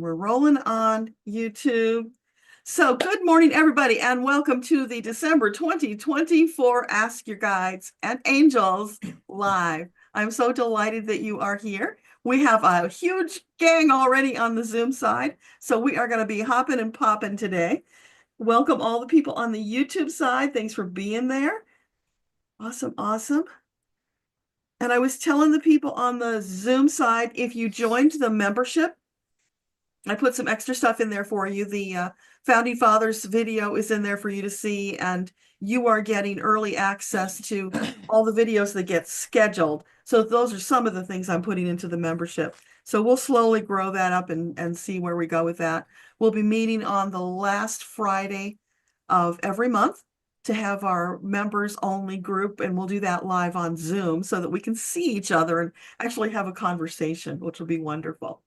We're rolling on YouTube. So good morning, everybody, and welcome to the December 2024 Ask Your Guides and Angels Live. I'm so delighted that you are here. We have a huge gang already on the Zoom side, so we are going to be hopping and popping today. Welcome all the people on the YouTube side. Thanks for being there. Awesome, awesome. And I was telling the people on the Zoom side, if you joined the membership, I put some extra stuff in there for you. The Founding Fathers video is in there for you to see, and you are getting early access to all the videos that get scheduled. So those are some of the things I'm putting into the membership. So we'll slowly grow that up and see where we go with that. We'll be meeting on the last Friday of every month to have our members only group, and we'll do that live on Zoom so that we can see each other and actually have a conversation, which will be wonderful.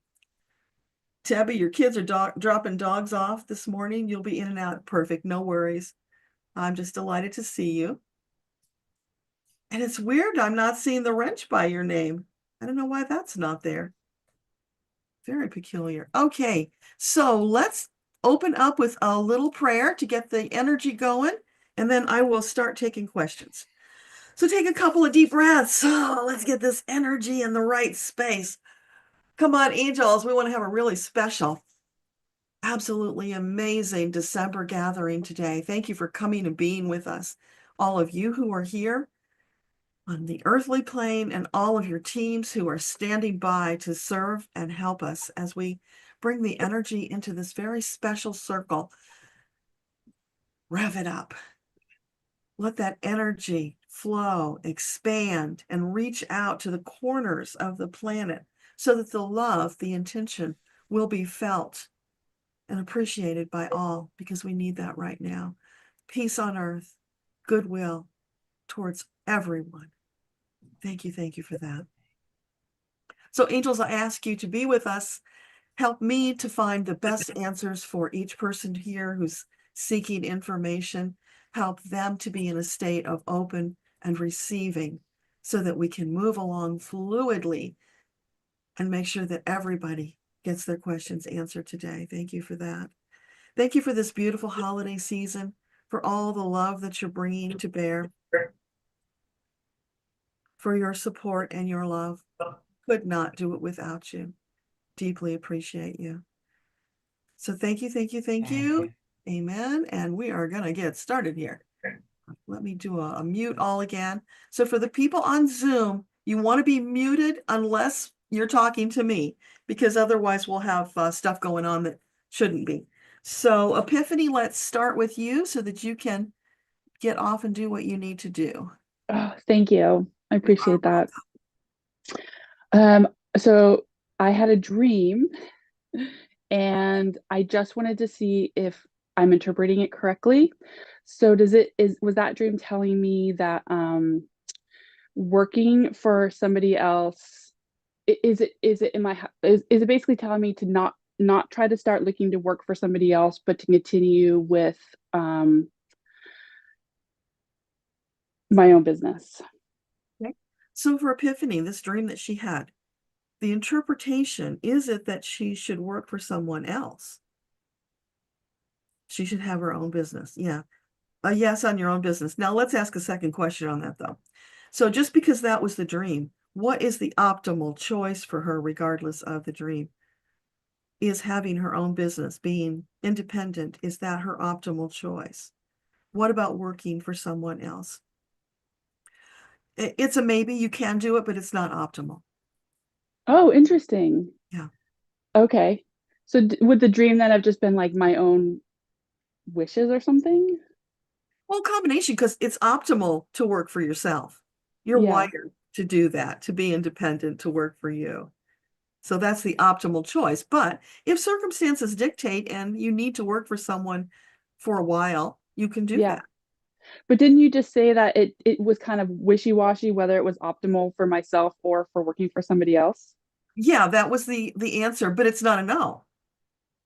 Tabby, your kids are dropping dogs off this morning. You'll be in and out. Perfect. No worries. I'm just delighted to see you. And it's weird. I'm not seeing the wrench by your name. I don't know why that's not there. Very peculiar. Okay. So let's open up with a little prayer to get the energy going. And then I will start taking questions. So take a couple of deep breaths. Oh, let's get this energy in the right space. Come on, angels. We want to have a really special, absolutely amazing December gathering today. Thank you for coming and being with us. All of you who are here on the earthly plane and all of your teams who are standing by to serve and help us as we bring the energy into this very special circle. Rev it up. Let that energy flow, expand, and reach out to the corners of the planet so that the love, the intention will be felt and appreciated by all, because we need that right now. Peace on earth, goodwill towards everyone. Thank you for that. So angels, I ask you to be with us. Help me to find the best answers for each person here who's seeking information. Help them to be in a state of open and receiving so that we can move along fluidly and make sure that everybody gets their questions answered today. Thank you for that. Thank you for this beautiful holiday season, for all the love that you're bringing to bear, for your support and your love. Could not do it without you. Deeply appreciate you. So thank you. Amen. And we are going to get started here. Let me do a mute all again. So for the people on Zoom, you want to be muted unless you're talking to me, because otherwise we'll have stuff going on that shouldn't be. So Epiphany, let's start with you so that you can get off and do what you need to do. Oh, thank you. I appreciate that. So I had a dream and I just wanted to see if I'm interpreting it correctly. So was that dream telling me that working for somebody else, is it basically telling me to not try to start looking to work for somebody else, but to continue with my own business? Okay. So for Epiphany, this dream that she had, the interpretation, is it that she should work for someone else? She should have her own business. Yeah. A yes on your own business. Now let's ask a second question on that though. So just because that was the dream, what is the optimal choice for her regardless of the dream? Is having her own business, being independent, is that her optimal choice? What about working for someone else? It's a maybe. You can do it, but it's not optimal. Oh, interesting. Yeah. Okay. So would the dream then have just been like my own wishes or something? Well, combination, because it's optimal to work for yourself. You're Yeah. wired to do that, to be independent, to work for you. So that's the optimal choice. But if circumstances dictate and you need to work for someone for a while, you can do Yeah. that. But didn't you just say that it was kind of wishy-washy whether it was optimal for myself or for working for somebody else? Yeah, that was the answer, but it's not a no.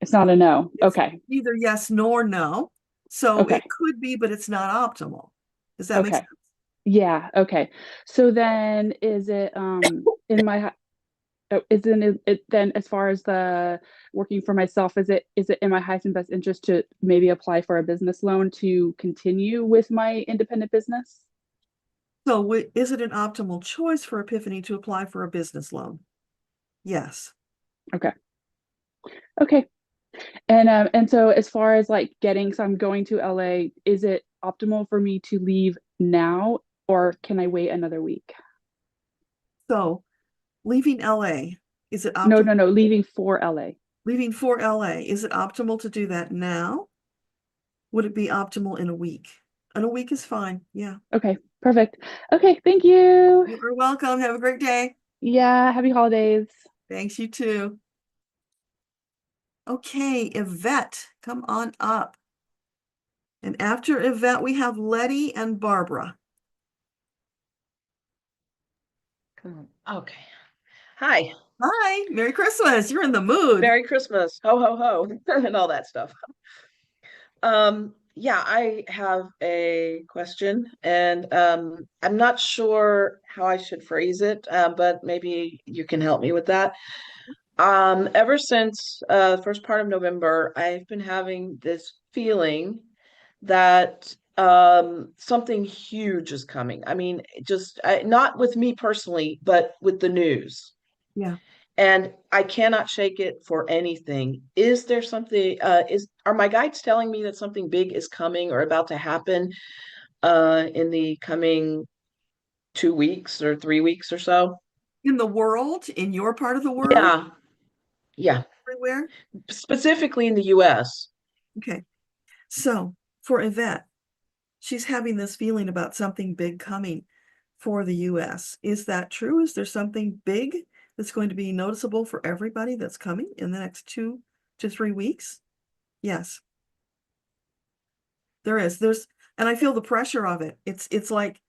It's not a no. It's Okay. neither yes nor no. So Okay. it could be, but it's not optimal. Does that make sense? Okay. Yeah. Okay. So then is it in my isn't it then as far as the working for myself, is it in my highest and best interest to maybe apply for a business loan to continue with my independent business? So is it an optimal choice for Epiphany to apply for a business loan? Yes. Okay. Okay. And so as far as like so I'm going to LA, is it optimal for me to leave now or can I wait another week? So leaving LA, is it No, optimal? no, no, leaving for LA. Leaving for LA, is it optimal to do that now? Would it be optimal in a week? And a week is fine. Yeah. Okay, perfect. Okay, thank you. You are welcome. Have a great day. Yeah, happy holidays. Thanks, you too. Okay, Yvette, come on up. And after Yvette, we have Letty and Barbara. Okay. Hi. Hi, Merry Christmas. You're in the mood. Merry Christmas. Ho ho ho and all that stuff. Yeah, I have a question and I'm not sure how I should phrase it, but maybe you can help me with that. Ever since first part of November, I've been having this feeling that something huge is coming. I mean, not with me personally, but with the news. Yeah. And I cannot shake it for anything. Is there something, are my guides telling me that something big is coming or about to happen in the coming 2 weeks or 3 weeks or so? In the world, in your part of the world, Yeah, yeah. everywhere? Specifically in the US. Okay. So for Yvette, she's having this feeling about something big coming for the US. Is that true? Is there something big that's going to be noticeable for everybody that's coming in the next 2 to 3 weeks? Yes, there is. And I feel the pressure of it. It's like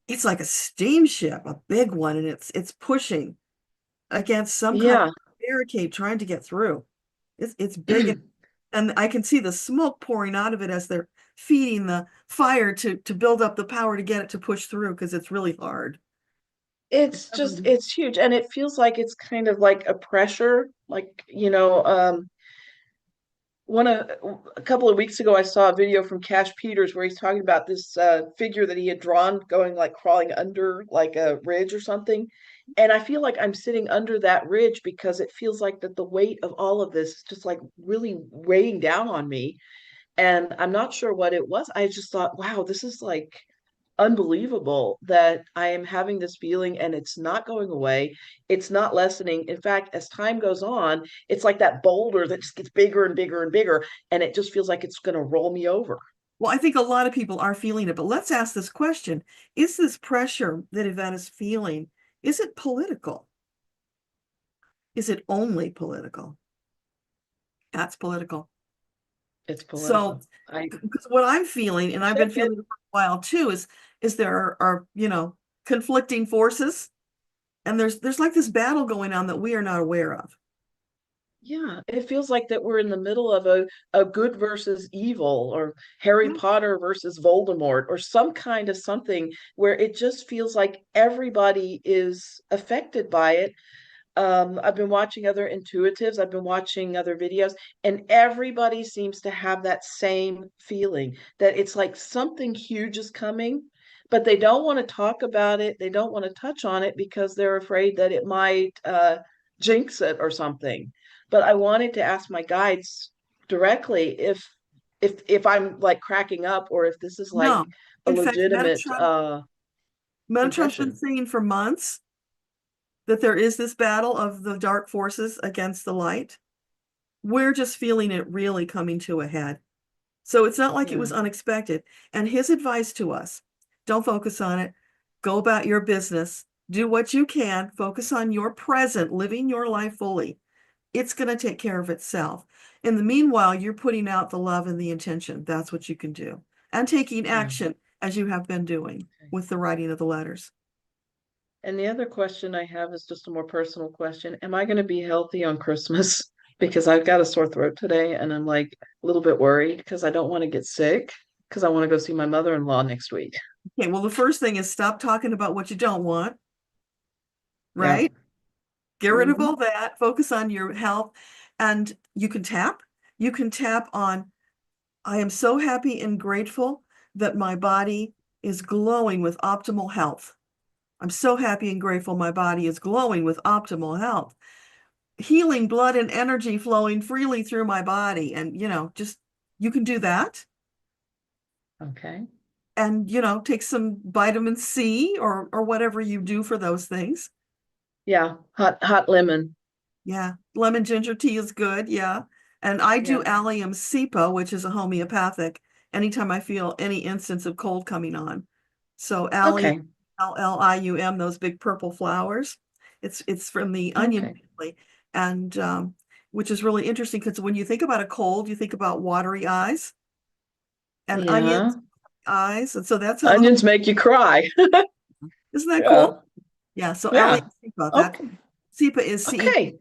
it's like a steamship, a big one, and it's pushing against some kind of Yeah. barricade trying to get through. It's big, and I can see the smoke pouring out of it as they're feeding the fire to build up the power to get it to push through because it's really hard. It's huge. And it feels like it's kind of like a pressure, like, one a couple of weeks ago I saw a video from Cash Peters where he's talking about this figure that he had drawn going like crawling under like a ridge or something, and I feel like I'm sitting under that ridge because it feels like that the weight of all of this is just like really weighing down on me, and I'm not sure what it was. I just thought, wow, this is like unbelievable that I am having this feeling and it's not going away. It's not lessening. In fact, as time goes on, it's like that boulder that just gets bigger and bigger and bigger, and it just feels like it's going to roll me over. Well, I think a lot of people are feeling it, but let's ask this question. Is this pressure that Yvette is feeling, is it political? Is it only political? That's political. It's So, political. I because what I'm feeling, and I've been feeling it for a while too, is there are, conflicting forces, and there's like this battle going on that we are not aware of. Yeah, it feels like that we're in the middle of a good versus evil, or Harry Yeah. Potter versus Voldemort, or some kind of something where it just feels like everybody is affected by it. I've been watching other intuitives, I've been watching other videos, and everybody seems to have that same feeling that it's like something huge is coming, but they don't want to talk about it. They don't want to touch on it because they're afraid that it might jinx it or something. But I wanted to ask my guides directly if I'm like cracking up or if this is like No. a In fact, legitimate Metatron's been impression. saying for months that there is this battle of the dark forces against the light. We're just feeling it really coming to a head. So it's not like it Yeah. was unexpected. And his advice to us, don't focus on it. Go about your business. Do what you can. Focus on your present, living your life fully. It's going to take care of itself. In the meanwhile, you're putting out the love and the intention. That's what you can do. And taking Yeah. action as you have been doing with the writing of the letters. And the other question I have is just a more personal question. Am I going to be healthy on Christmas? Because I've got a sore throat today and I'm like a little bit worried because I don't want to get sick because I want to go see my mother-in-law next week. Okay, well, the first thing is stop talking about what you don't want, Yeah. right? Get rid of Mhm. all that, focus on your health, and you can tap. You can tap on, I am so happy and grateful that my body is glowing with optimal health. I'm so happy and grateful my body is glowing with optimal health. Healing blood and energy flowing freely through my body. And, just you can do that. Okay. And, take some vitamin C or whatever you do for those things. Yeah. Hot lemon. Yeah. Lemon ginger tea is good. Yeah. And I do Yeah. allium cepa, which is a homeopathic, anytime I feel any instance of cold coming on. So allium, Okay. Lium, those big purple flowers. It's from the onion Okay. family, and which is really interesting because when you think about a cold, you think about watery eyes and Yeah. onions eyes, and so that's how Onions make you cry. isn't that Yeah. cool? Yeah. So Yeah. allium cepa, that Okay. cepa is CE. Okay.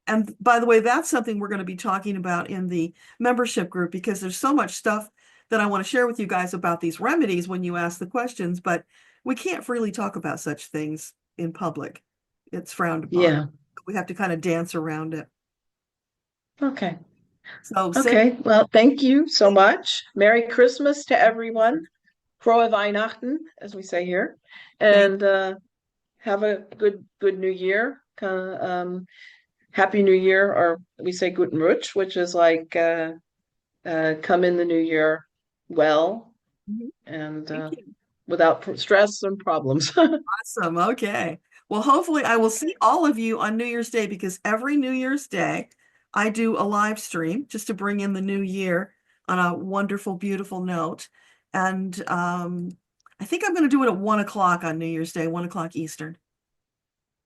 And by the way, that's something we're going to be talking about in the membership group because there's so much stuff that I want to share with you guys about these remedies when you ask the questions, but we can't freely talk about such things in public. It's frowned upon. Yeah. We have to kind of dance around it. Okay. So say Okay. Well, thank you so much. Merry Christmas to everyone. Frohe Weihnachten, as we say here. thank And have a good New Year. Happy New Year, or we say Guten Rutsch, which is like come in the new year well you. and Thank you. without stress and problems. Awesome. Okay. Well, hopefully I will see all of you on New Year's Day because every New Year's Day I do a live stream just to bring in the new year on a wonderful, beautiful note. And I think I'm going to do it at 1 o'clock on New Year's Day, 1 o'clock Eastern.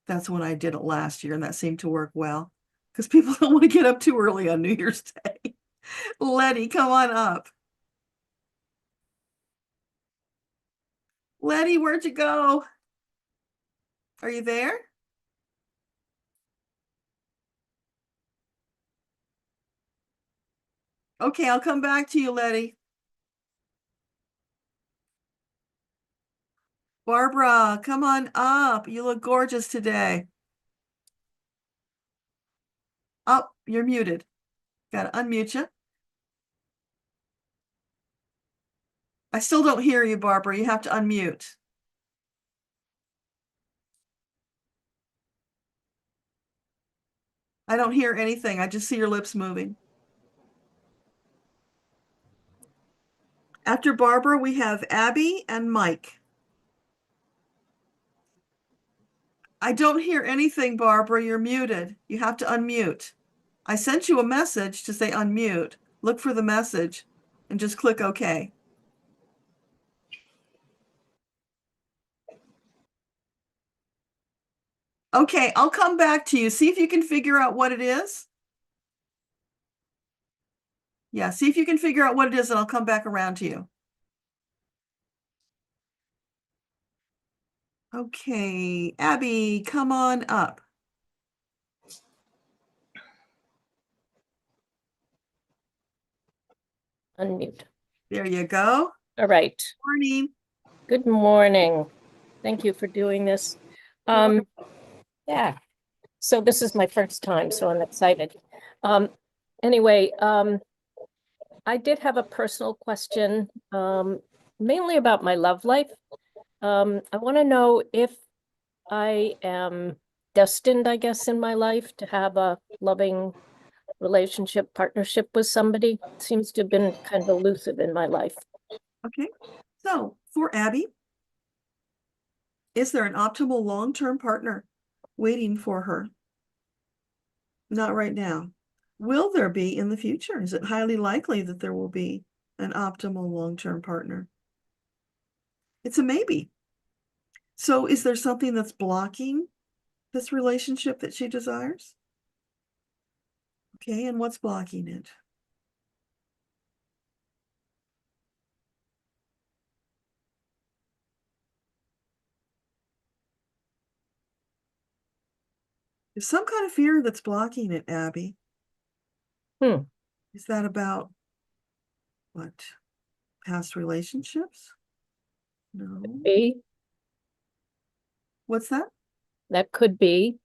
That's when I did it last year, and that seemed to work well because people don't want to get up too early on New Year's Day. Letty, come on up. Letty, where'd you go? Are you there? Okay, I'll come back to you, Letty. Barbara, come on up. You look gorgeous today. Oh, you're muted. Gotta unmute you. I still don't hear you, Barbara. You have to unmute. I don't hear anything. I just see your lips moving. After Barbara, we have Abby and Mike. I don't hear anything, Barbara. You're muted. You have to unmute. I sent you a message to say unmute. Look for the message and just click OK. Okay, I'll come back to you. See if you can figure out what it is. Yeah, see if you can figure out what it is and I'll come back around to you. Okay, Abby, come on up. Unmute. There you go. All right. Morning. Good morning. Thank you for doing this. Yeah. So this is my first time, so I'm excited. Anyway, I did have a personal question, mainly about my love life. I want to know if I am destined, I guess, in my life to have a loving relationship, partnership with somebody. It seems to have been kind of elusive in my life. Okay, so for Abby, is there an optimal long-term partner waiting for her? Not right now. Will there be in the future? Is it highly likely that there will be an optimal long-term partner? It's a maybe. So is there something that's blocking this relationship that she desires? Okay, and what's blocking it? There's some kind of fear that's blocking it, Abby. Is that about what? Past relationships? No. Be What's that? that could be.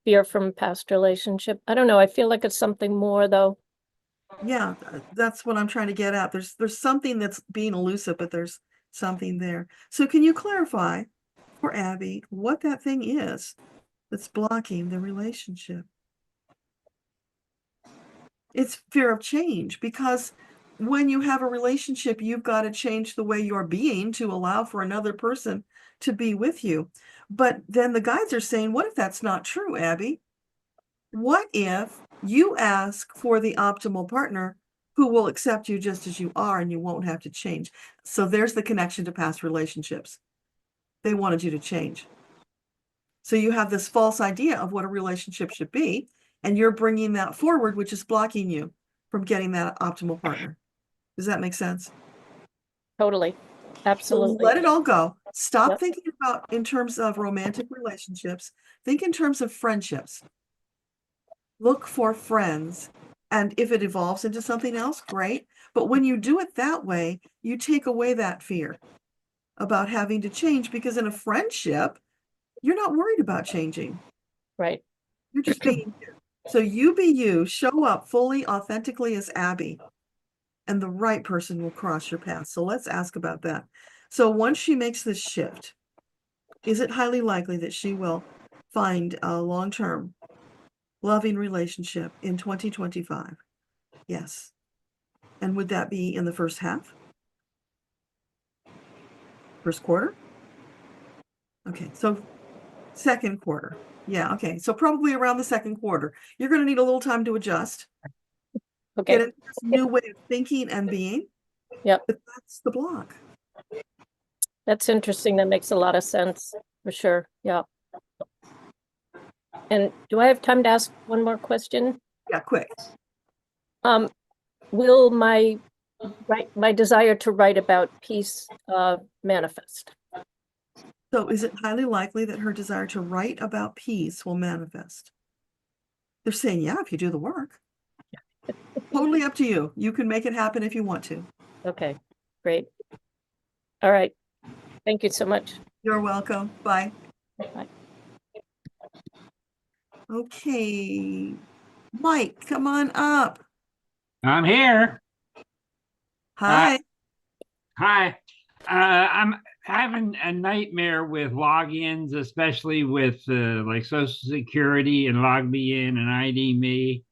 fear from past relationship. I don't know. I feel like it's something more though. Yeah, that's what I'm trying to get at. There's something that's being elusive, but there's something there. So can you clarify for Abby what that thing is that's blocking the relationship? It's fear of change, because when you have a relationship, you've got to change the way you're being to allow for another person to be with you. But then the guides are saying, what if that's not true, Abby? What if you ask for the optimal partner who will accept you just as you are and you won't have to change? So there's the connection to past relationships. They wanted you to change. So you have this false idea of what a relationship should be, and you're bringing that forward, which is blocking you from getting that optimal partner. Does that make sense? Totally. So Absolutely. let it all go. Stop Yep. thinking about in terms of romantic relationships. Think in terms of friendships. Look for friends. And if it evolves into something else, great. But when you do it that way, you take away that fear about having to change, because in a friendship, you're not worried about changing. Right. You're just being you. So you be you, show up fully, authentically as Abby, and the right person will cross your path. So let's ask about that. So once she makes this shift, is it highly likely that she will find a long-term loving relationship in 2025? Yes. And would that be in the first half? First quarter? Okay, so second quarter. Yeah, okay. So probably around the second quarter. You're going to need a little time to adjust, Okay. get into this new way of thinking and being. Yep. But that's the block. That's interesting. That makes a lot of sense for sure. Yeah. And do I have time to ask one more question? Yeah, quick. Will my desire to write about peace manifest? So is it highly likely that her desire to write about peace will manifest? They're saying, yeah, if you do the work. Totally up to you. You can make it happen if you want to. Okay, great. All right. Thank you so much. You're welcome. Bye. Bye. Okay. Mike, come on up. I'm here. Hi. Hi. I'm having a nightmare with logins, especially with like Social Security and Log Me In and ID Me.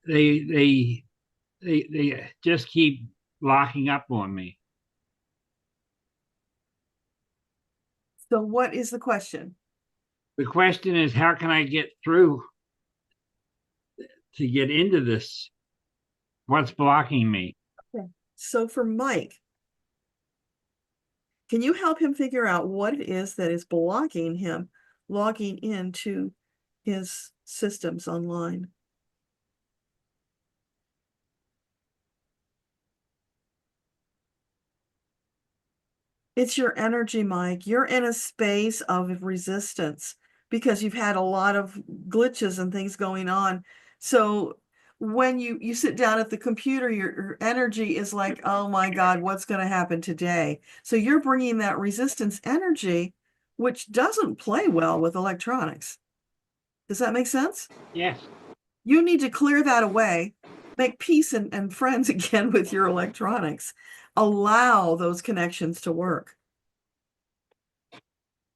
They just keep locking up on me. So what is the question? The question is, how can I get through to get into this? What's blocking me? Okay. So for Mike, can you help him figure out what it is that is blocking him logging into his systems online? It's your energy, Mike. You're in a space of resistance because you've had a lot of glitches and things going on. So when you sit down at the computer, your energy is like, oh my God, what's going to happen today? So you're bringing that resistance energy, which doesn't play well with electronics. Does that make sense? Yes. You need to clear that away, make peace and friends again with your electronics. Allow those connections to work.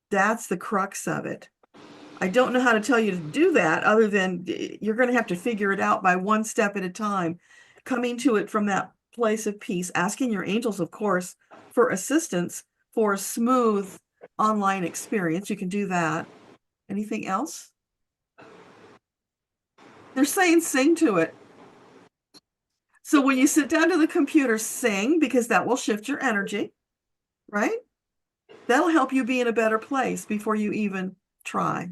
That's the crux of it. I don't know how to tell you to do that other than you're going to have to figure it out by one step at a time, coming to it from that place of peace, asking your angels, of course, for assistance for a smooth online experience. You can do that. Anything else? They're saying sing to it. So when you sit down to the computer, sing, because that will shift your energy, right? That'll help you be in a better place before you even try.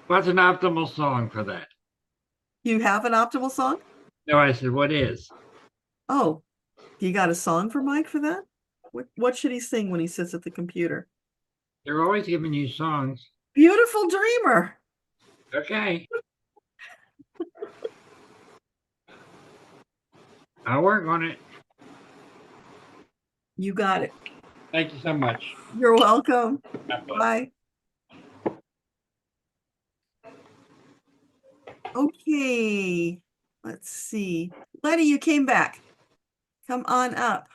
What's an optimal song for that? You have an optimal song? No, I said, what is? Oh, you got a song for Mike for that? What should he sing when he sits at the computer? They're always giving you songs. Beautiful Dreamer. Okay. I'll work on it. You got it. Thank you so much. You're welcome. Bye. Bye. Okay, let's see. Letty, you came back. Come on up.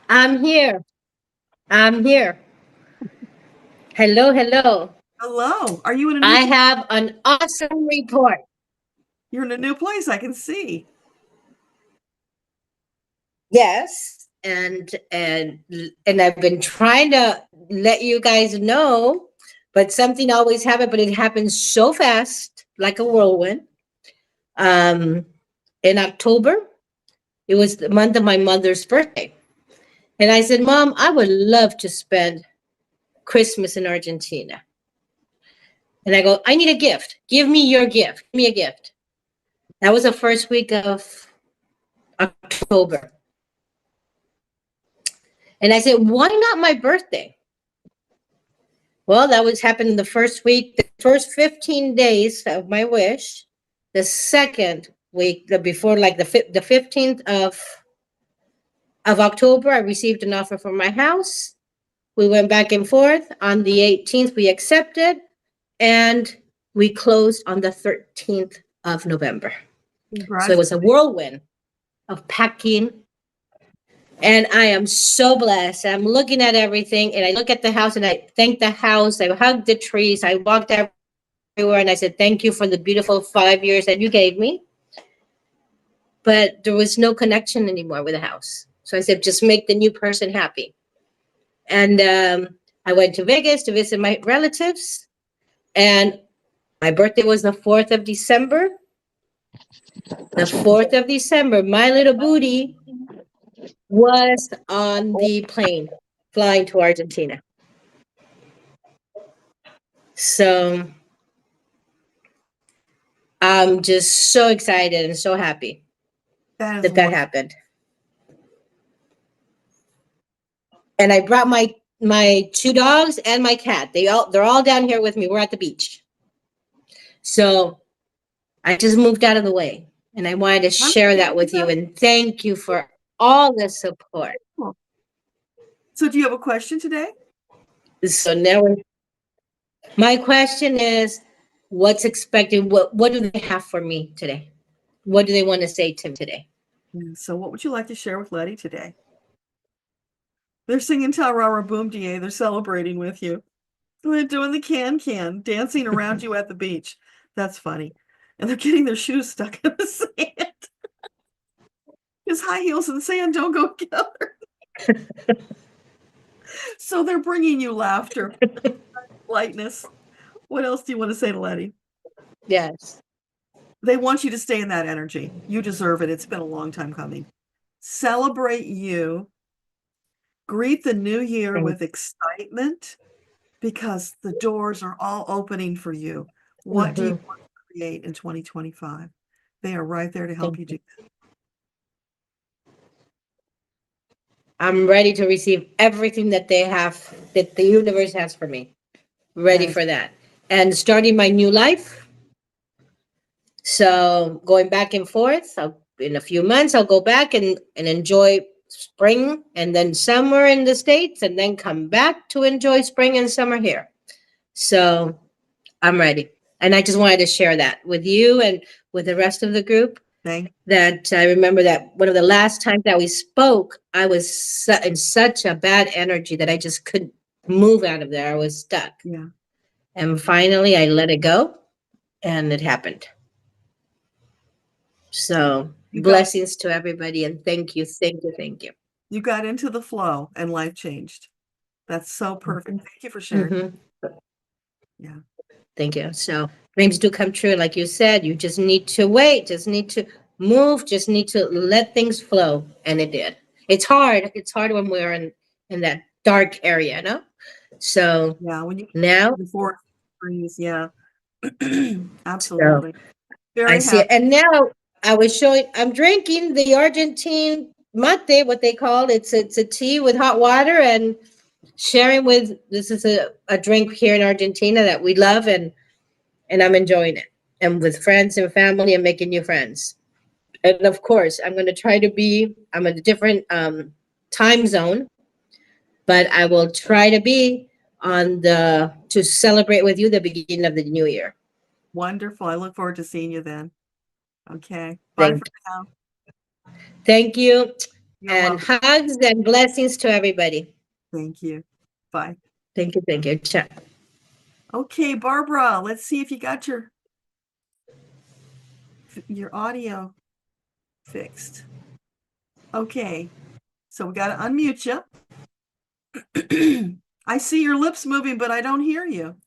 I'm here. I'm here. Hello, hello. Hello. Are you in a new I place? have an awesome report. You're in a new place, I can see. Yes, and I've been trying to let you guys know, but something always happens, but it happens so fast, like a whirlwind. In October, it was the month of my mother's birthday. And I said, Mom, I would love to spend Christmas in Argentina. And I go, I need a gift. Give me your gift. Give me a gift. That was the first week of October. And I said, why not my birthday? Well, that was happening the first week, the first 15 days of my wish. The second week, before like the 15th of October, I received an offer for my house. We went back and forth. On the 18th, we accepted, and we closed on the 13th of November. So it was a whirlwind of packing. And I am so blessed. I'm looking at everything, and I look at the house, and I thank the house. I hugged the trees. I walked everywhere, and I said, thank you for the beautiful 5 years that you gave me. But there was no connection anymore with the house. So I said, just make the new person happy. And I went to Vegas to visit my relatives, and my birthday was the 4th of December. The 4th of December, my little booty was on the plane flying to Argentina. So I'm just so excited and so happy That is that wonderful. happened. And I brought my 2 dogs and my cat. They're all down here with me. We're at the beach. So I just moved out of the way, and I wanted to share that with you, and thank you for all the support. So do you have a question today? So now my question is, what's expected? What do they have for me today? What do they want to say to me today? So what would you like to share with Letty today? They're singing Ta Ra Ra Boom Da. They're celebrating with you. They're doing the can, dancing around you at the beach. That's funny. And they're getting their shoes stuck in the sand. Because high heels and sand don't go together. So they're bringing you laughter, lightness. What else do you want to say to Letty? Yes. They want you to stay in that energy. You deserve it. It's been a long time coming. Celebrate you. Greet the new year with excitement, because the doors are all opening for you. What do you want to create in 2025? They are right there to help you do that. I'm ready to receive everything that they have, that the universe has for me. Ready for that. And starting my new life. So going back and forth, in a few months, I'll go back and enjoy spring and then summer in the States, and then come back to enjoy spring and summer here. So I'm ready. And I just wanted to share that with you and with the rest of the group. That I remember that one of the last times that we spoke, I was in such a bad energy that I just couldn't move out of there. I was stuck. Yeah. And finally, I let it go, and it happened. So blessings to everybody, and thank you, thank you, thank you. You got into the flow, and life changed. That's so perfect. Thank you for sharing. Yeah. Thank you. So dreams do come true. Like you said, you just need to wait, just need to move, just need to let things flow. And it did. It's hard. It's hard when we're in that dark area, no? So yeah, when you now before breeze, yeah. Absolutely. So, Very I see it. happy. And now I'm drinking the Argentine mate, what they call it. It's a tea with hot water, and sharing with, this is a drink here in Argentina that we love, and I'm enjoying it, and with friends and family, and making new friends. And of course, I'm in a different time zone, but I will try to be to celebrate with you the beginning of the new year. Wonderful. I look forward to seeing you then. Okay. Bye Thank for now. Thank you, You're and welcome. hugs and blessings to everybody. Thank you. Bye. Thank you, thank you. Ciao. Okay, Barbara, let's see if you got your audio fixed. Okay, so we got to unmute you. I see your lips moving, but I don't hear you.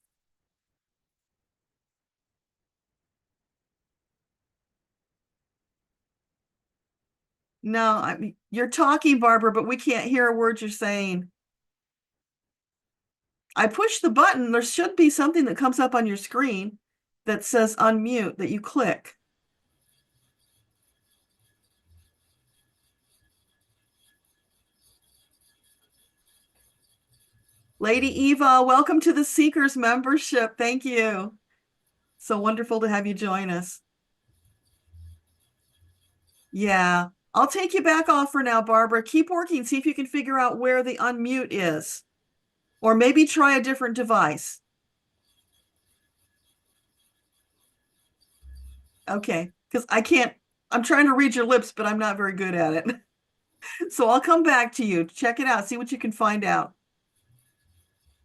No, I mean, you're talking, Barbara, but we can't hear a word you're saying. I push the button. There should be something that comes up on your screen that says unmute that you click. Lady Eva, welcome to the Seekers membership. Thank you. So wonderful to have you join us. Yeah, I'll take you back off for now, Barbara. Keep working. See if you can figure out where the unmute is. Or maybe try a different device. Okay, because I'm trying to read your lips, but I'm not very good at it. So I'll come back to you. Check it out. See what you can find out.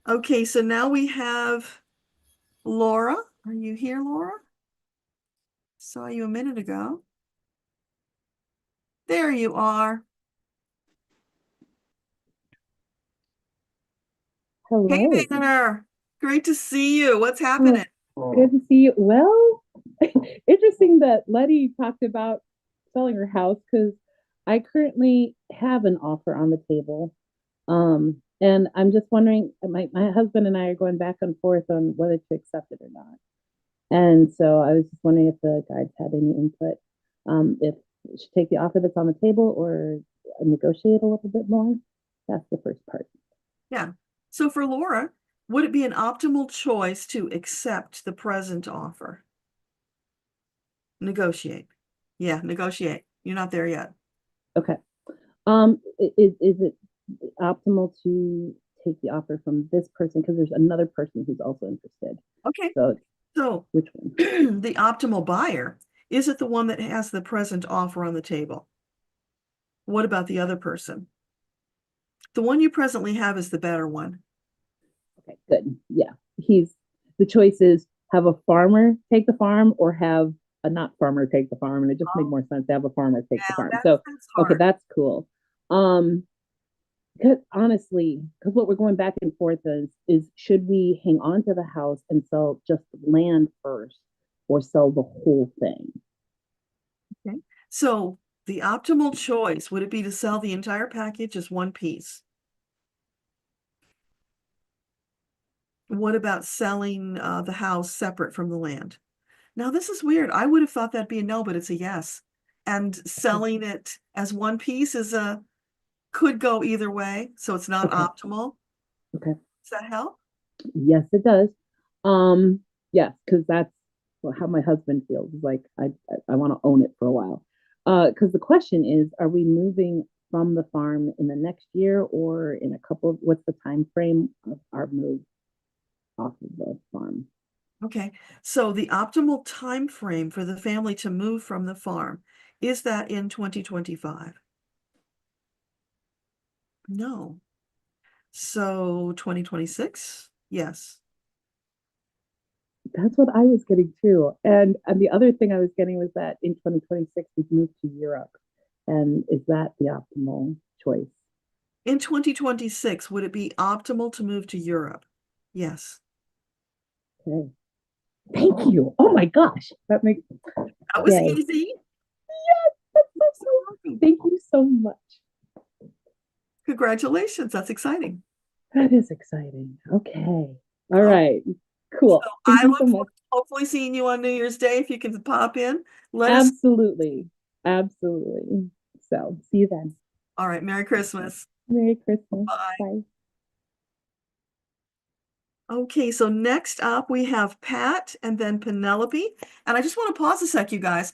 Okay, so now we have Laura. Are you here, Laura? Saw you a minute ago. There you are. Hello. Hey there. Great to see you. What's happening? Good to see you. Well, interesting that Letty talked about selling her house because I currently have an offer on the table. And I'm just wondering, my husband and I are going back and forth on whether to accept it or not. And so I was just wondering if the guides had any input, if we should take the offer that's on the table or negotiate a little bit more. That's the first part. Yeah. So for Laura, would it be an optimal choice to accept the present offer? Negotiate. Yeah, negotiate. You're not there yet. Okay. Is it optimal to take the offer from this person because there's another person who's also interested? Okay. So which one? The optimal buyer, is it the one that has the present offer on the table? What about the other person? The one you presently have is the better one. Okay, good. Yeah. The choice is have a farmer take the farm or have a not farmer take the farm. And it just made more sense to have a farmer take the farm. So, okay, that's cool. Because honestly, because what we're going back and forth is should we hang on to the house and sell just land first or sell the whole thing? Okay. So the optimal choice, would it be to sell the entire package as one piece? What about selling the house separate from the land? Now, this is weird. I would have thought that'd be a no, but it's a yes. And selling it as one piece could go either way. So it's not optimal. Okay. Does that help? Yes, it does. Yes, because that's how my husband feels. It's like I want to own it for a while. Because the question is, are we moving from the farm in the next year or in what's the time frame of our move off of the farm? Okay, so the optimal time frame for the family to move from the farm, is that in 2025? No. So 2026? Yes. That's what I was getting too. And the other thing I was getting was that in 2026 we've moved to Europe. And is that the optimal choice? In 2026, would it be optimal to move to Europe? Yes. Okay. Thank you. Oh my gosh. That was easy. Yes, that's so awesome. Thank you so much. Congratulations. That's exciting. That is exciting. Okay. All right. Cool. So Thank I you look so much. forward to hopefully seeing you on New Year's Day if you can pop in. Absolutely. Absolutely. So see you then. All right. Merry Christmas. Merry Christmas. Bye. Bye. Okay, so next up we have Pat and then Penelope. And I just want to pause a sec, you guys.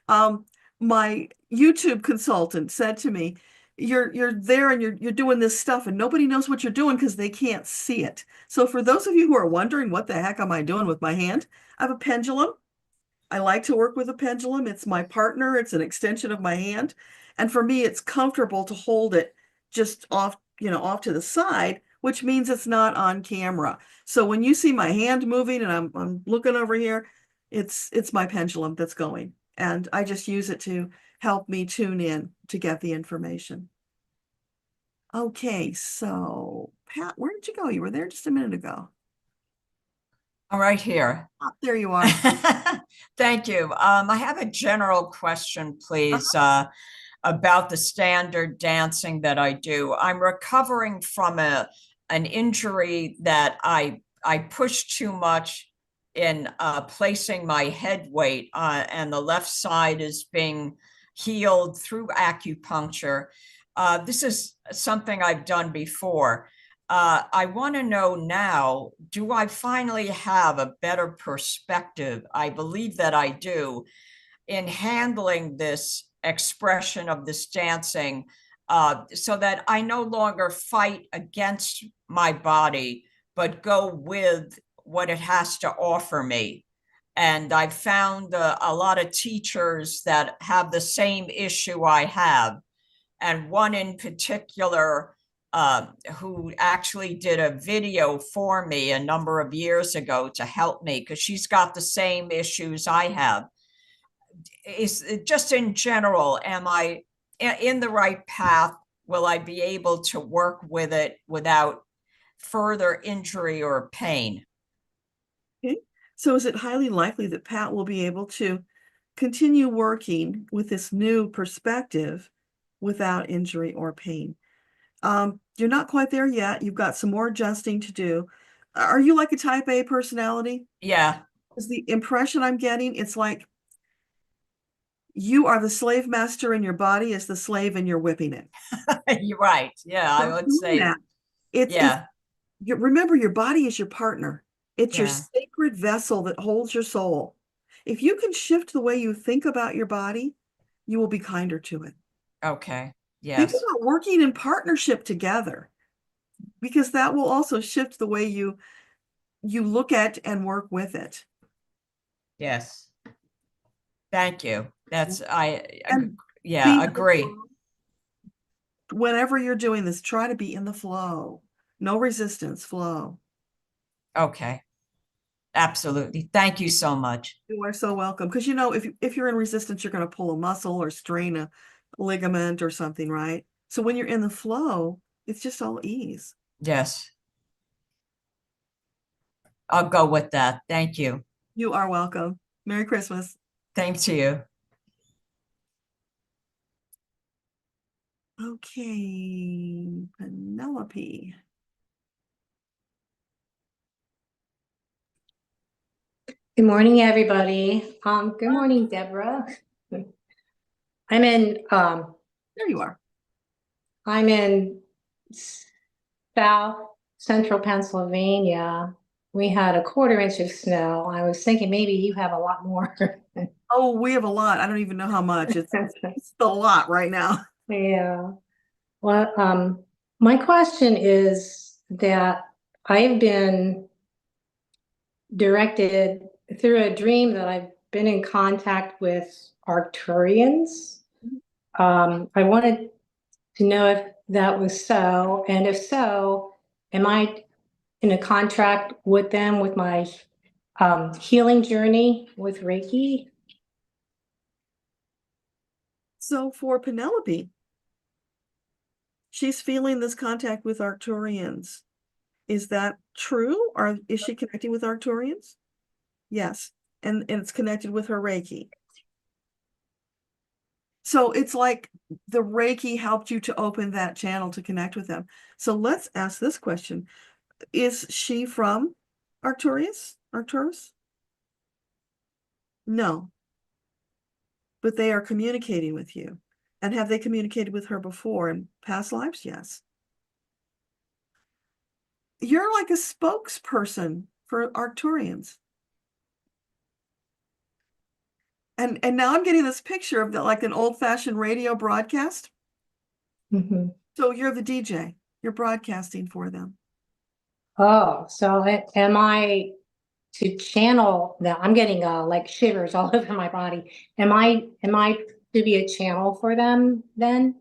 My YouTube consultant said to me, you're there and you're doing this stuff and nobody knows what you're doing because they can't see it. So for those of you who are wondering what the heck am I doing with my hand, I have a pendulum. I like to work with a pendulum. It's my partner. It's an extension of my hand. And for me, it's comfortable to hold it just off, off to the side, which means it's not on camera. So when you see my hand moving and I'm looking over here, it's my pendulum that's going. And I just use it to help me tune in to get the information. Okay, so Pat, where did you go? You were there just a minute ago. I'm right here. Oh, there you are. Thank you. I have a general question, please, about the standard dancing that I do. I'm recovering from an injury that I pushed too much in placing my head weight, and the left side is being healed through acupuncture. This is something I've done before. I want to know now, do I finally have a better perspective? I believe that I do in handling this expression of this dancing, so that I no longer fight against my body, but go with what it has to offer me. And I've found a lot of teachers that have the same issue I have. And one in particular, who actually did a video for me a number of years ago to help me, because she's got the same issues I have. Is just in general, am I in the right path? Will I be able to work with it without further injury or pain? Okay. So is it highly likely that Pat will be able to continue working with this new perspective without injury or pain? You're not quite there yet. You've got some more adjusting to do. Are you like a type A personality? Yeah. Is the impression I'm getting, it's like you are the slave master and your body is the slave and you're whipping it. You're right. Yeah, I would say that. Remember, your body is your partner. It's your sacred vessel that holds your soul. If you can shift the way you think about your body, you will be kinder to it. Okay. Think Yes. about working in partnership together, because that will also shift the way you look at and work with it. Yes. Thank you. That's And agree. Whenever you're doing this, try to be in the flow. No resistance, flow. Okay. Absolutely. Thank you so much. You are so welcome. Because if you're in resistance, you're going to pull a muscle or strain a ligament or something, right? So when you're in the flow, it's just all ease. Yes. I'll go with that. Thank you. You are welcome. Merry Christmas. Thanks to you. Okay, Penelope. Good morning, everybody. Good morning, Deborah. I'm in There you are. I'm in South Central Pennsylvania. We had a 1/4 inch of snow. I was thinking maybe you have a lot more. Oh, we have a lot. I don't even know how much. It's a lot right now. Yeah. Well, my question is that I've been directed through a dream that I've been in contact with Arcturians. I wanted to know if that was so, and if so, am I in a contract with them with my healing journey with Reiki? So for Penelope, she's feeling this contact with Arcturians. Is that true? Or is she connecting with Arcturians? Yes. And it's connected with her Reiki. So it's like the Reiki helped you to open that channel to connect with them. So let's ask this question. Is she from Arcturus? No. But they are communicating with you. And have they communicated with her before in past lives? Yes. You're like a spokesperson for Arcturians. And now I'm getting this picture of like an old-fashioned radio broadcast. Mhm. So you're the DJ, you're broadcasting for them. Oh, so am I to channel that? I'm getting like shivers all over my body. Am I to be a channel for them then?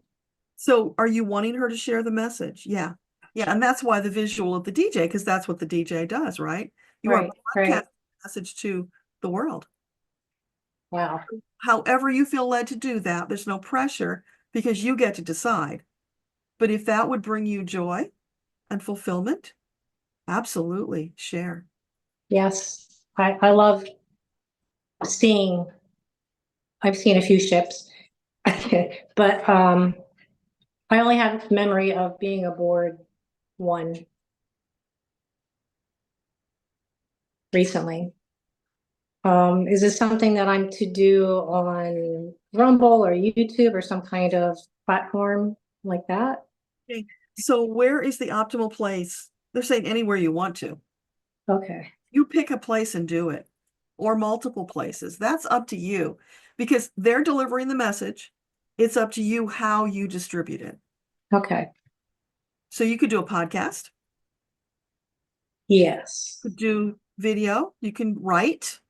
So are you wanting her to share the message? Yeah. Yeah. And that's why the visual of the DJ, because that's what the DJ does, right? You are Right, broadcasting right. the message to the world. Wow. However you feel led to do that, there's no pressure because you get to decide. But if that would bring you joy and fulfillment, absolutely share. Yes. I love seeing, I've seen a few ships, but I only have memory of being aboard one recently. Is this something that I'm to do on Rumble or YouTube or some kind of platform like that? Okay. So where is the optimal place? They're saying anywhere you want to. Okay. You pick a place and do it, or multiple places. That's up to you because they're delivering the message. It's up to you how you distribute it. Okay. So you could do a podcast, Yes. could do video, you can write,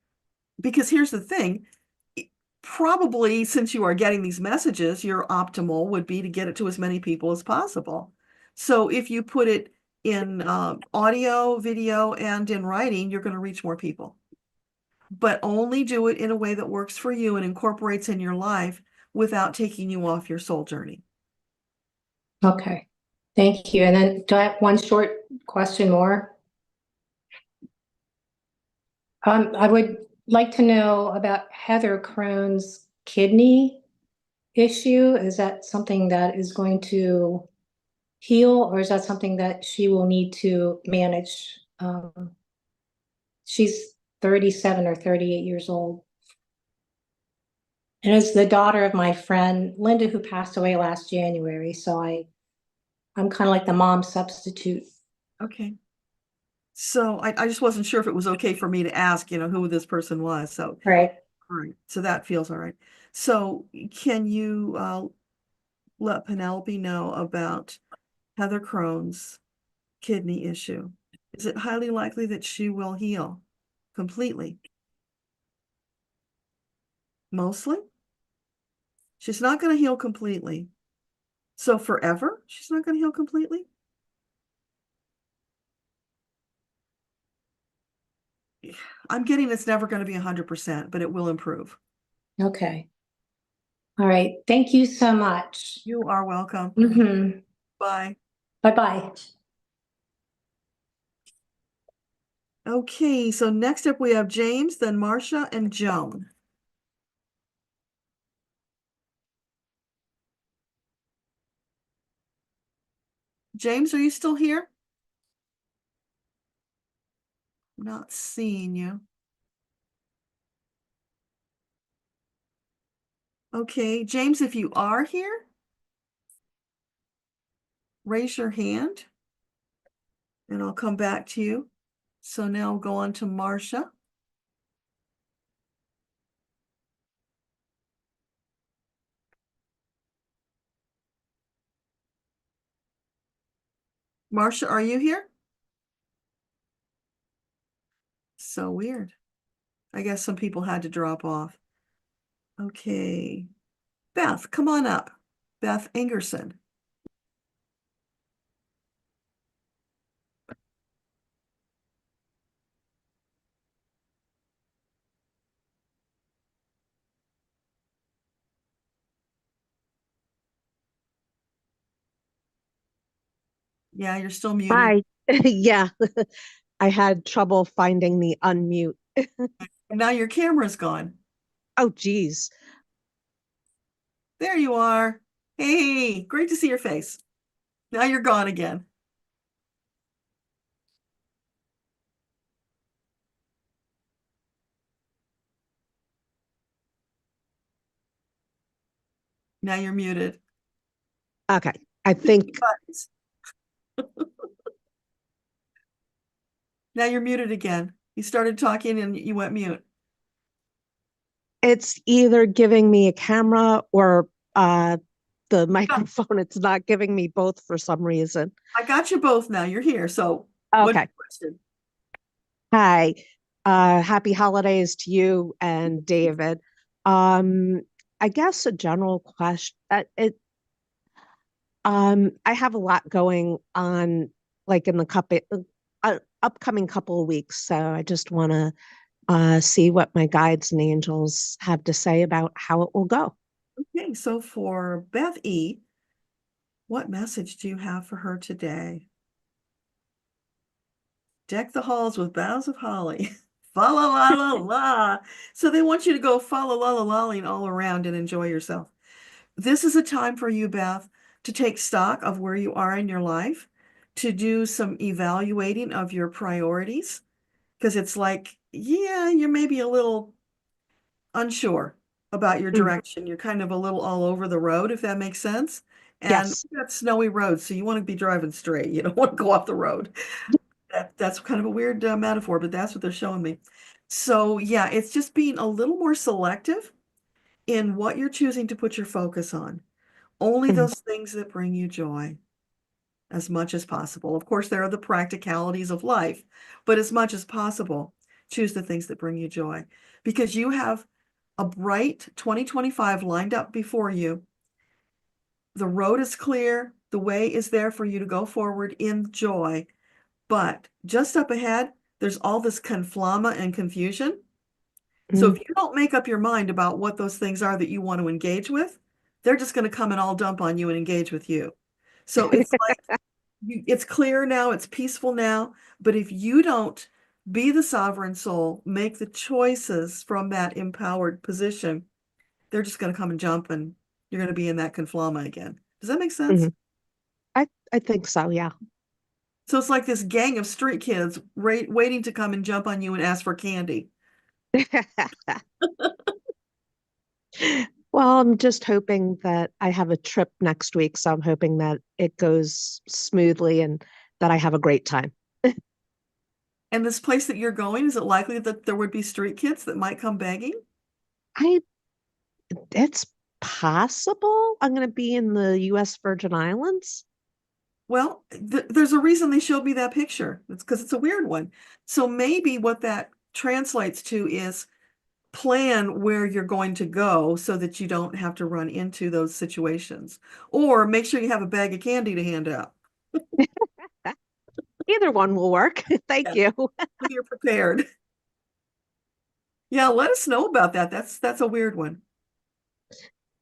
because here's the thing, probably since you are getting these messages, your optimal would be to get it to as many people as possible. So if you put it in audio, video, and in writing, you're going to reach more people. But only do it in a way that works for you and incorporates in your life without taking you off your soul journey. Okay. Thank you. And then do I have one short question more? I would like to know about Heather Crohn's kidney issue. Is that something that is going to heal, or is that something that she will need to manage? She's 37 or 38 years old. And it's the daughter of my friend Linda, who passed away last January. So I'm kind of like the mom substitute. Okay. So I just wasn't sure if it was okay for me to ask, who this person was. So, Right. all right. So that feels all right. So can you let Penelope know about Heather Crohn's kidney issue? Is it highly likely that she will heal completely? Mostly? She's not going to heal completely. So forever, she's not going to heal completely? I'm getting it's never going to be 100%, but it will improve. Okay. All right. Thank you so much. You are welcome. Mm-hmm. Bye. Bye-bye. Okay, so next up we have James, then Marcia, and Joan. James, are you still here? I'm not seeing you. Okay, James, if you are here, raise your hand and I'll come back to you. So now we'll go on to Marcia. Marcia, are you here? So weird. I guess some people had to drop off. Okay. Beth, come on up. Beth Ingerson. Yeah, you're still muted. Hi. Yeah, I had trouble finding the unmute. Now your camera's gone. Oh, geez. There you are. Hey, great to see your face. Now you're gone again. Now you're muted. Okay, I think Buttons. Now you're muted again. You started talking and you went mute. it's either giving me a camera or the microphone. It's not giving me both for some reason. I got you both now. You're here. So what's Okay. your question? Hi. Happy holidays to you and David. I guess a general question. I have a lot going on, like in the upcoming couple of weeks. So I just want to see what my guides and angels have to say about how it will go. Okay, so for Beth E., what message do you have for her today? Deck the halls with boughs of holly. Fa la la la la. So they want you to go fa la la la la all around and enjoy yourself. This is a time for you, Beth, to take stock of where you are in your life, to do some evaluating of your priorities, because it's like, yeah, you're maybe a little unsure about your Mhm. direction. You're kind of a little all over the road, if that makes sense. And Yes. we've got snowy roads, so you want to be driving straight. You don't want to go off the road. That's kind of a weird metaphor, but that's what they're showing me. So yeah, it's just being a little more selective in what you're choosing to put your focus on. Only Mhm. those things that bring you joy as much as possible. Of course, there are the practicalities of life, but as much as possible, choose the things that bring you joy because you have a bright 2025 lined up before you. The road is clear. The way is there for you to go forward in joy. But just up ahead, there's all this conflama and confusion. So if Mhm. you don't make up your mind about what those things are that you want to engage with, they're just going to come and all dump on you and engage with you. So it's like it's clear now, it's peaceful now, but if you don't be the sovereign soul, make the choices from that empowered position, they're just going to come and jump and you're going to be in that conflama again. Does that make sense? Mhm. I think so, yeah. So it's like this gang of street kids waiting to come and jump on you and ask for candy. Well, I'm just hoping that I have a trip next week, so I'm hoping that it goes smoothly and that I have a great time. And this place that you're going, is it likely that there would be street kids that might come begging? I It's possible I'm going to be in the US Virgin Islands. Well, there's a reason they showed me that picture. It's because it's a weird one. So maybe what that translates to is plan where you're going to go so that you don't have to run into those situations. Or make sure you have a bag of candy to hand out. Either one will work. Thank Yeah. you. So you're prepared. Yeah, let us know about that. That's a weird one.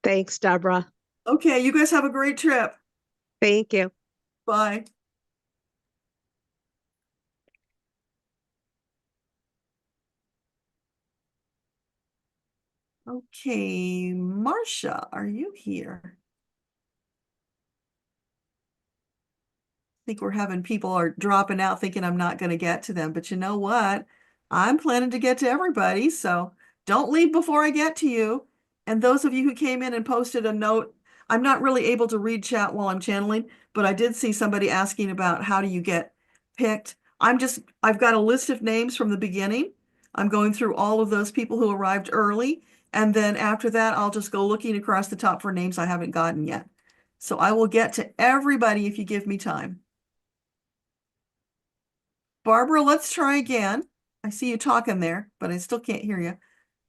Thanks, Deborah. Okay, you guys have a great trip. Thank you. Bye. Okay, Marcia, are you here? Think we're having people are dropping out thinking I'm not going to get to them, but you know what? I'm planning to get to everybody, so don't leave before I get to you. And those of you who came in and posted a note, I'm not really able to read chat while I'm channeling, but I did see somebody asking about how do you get picked. I've got a list of names from the beginning. I'm going through all of those people who arrived early, and then after that, I'll just go looking across the top for names I haven't gotten yet. So I will get to everybody if you give me time. Barbara, let's try again. I see you talking there, but I still can't hear you.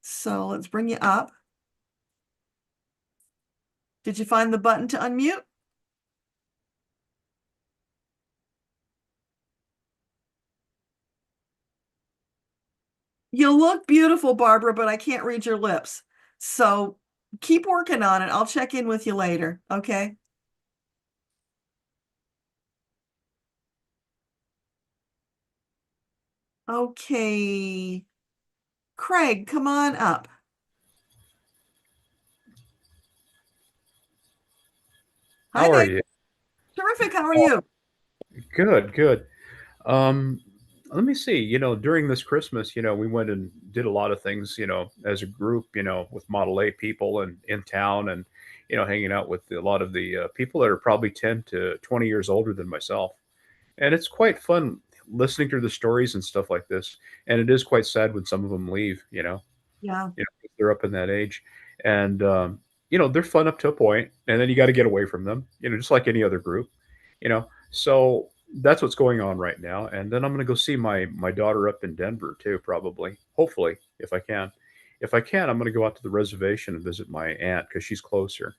So let's bring you up. Did you find the button to unmute? You look beautiful, Barbara, but I can't read your lips. So keep working on it. I'll check in with you later, okay? Okay. Craig, come on up. Hi How are there. you? Terrific. How are Oh, you? good, good. Um, Let me see. During this Christmas, we went and did a lot of things, as a group, with Model A people and in town and, hanging out with a lot of the people that are probably 10 to 20 years older than myself. And it's quite fun listening to the stories and stuff like this. And it is quite sad when some of them leave, Yeah. 'cause they're up in that age. And they're fun up to a point, and then you got to get away from them, just like any other group, So that's what's going on right now. And then I'm going to go see my daughter up in Denver too, probably, hopefully, if I can. If I can, I'm going to go out to the reservation and visit my aunt because she's closer.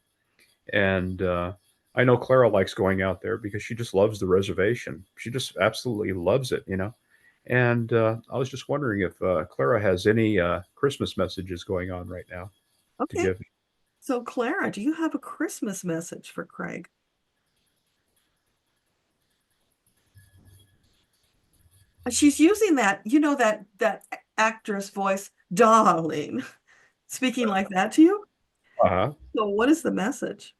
And I know Clara likes going out there because she just loves the reservation. She just absolutely loves it. And I was just wondering if Clara has any Christmas messages going on right now to Okay. give. So Clara, do you have a Christmas message for Craig? She's using that, that actress voice, darling, speaking like that to you. Uh-huh. So what is the message?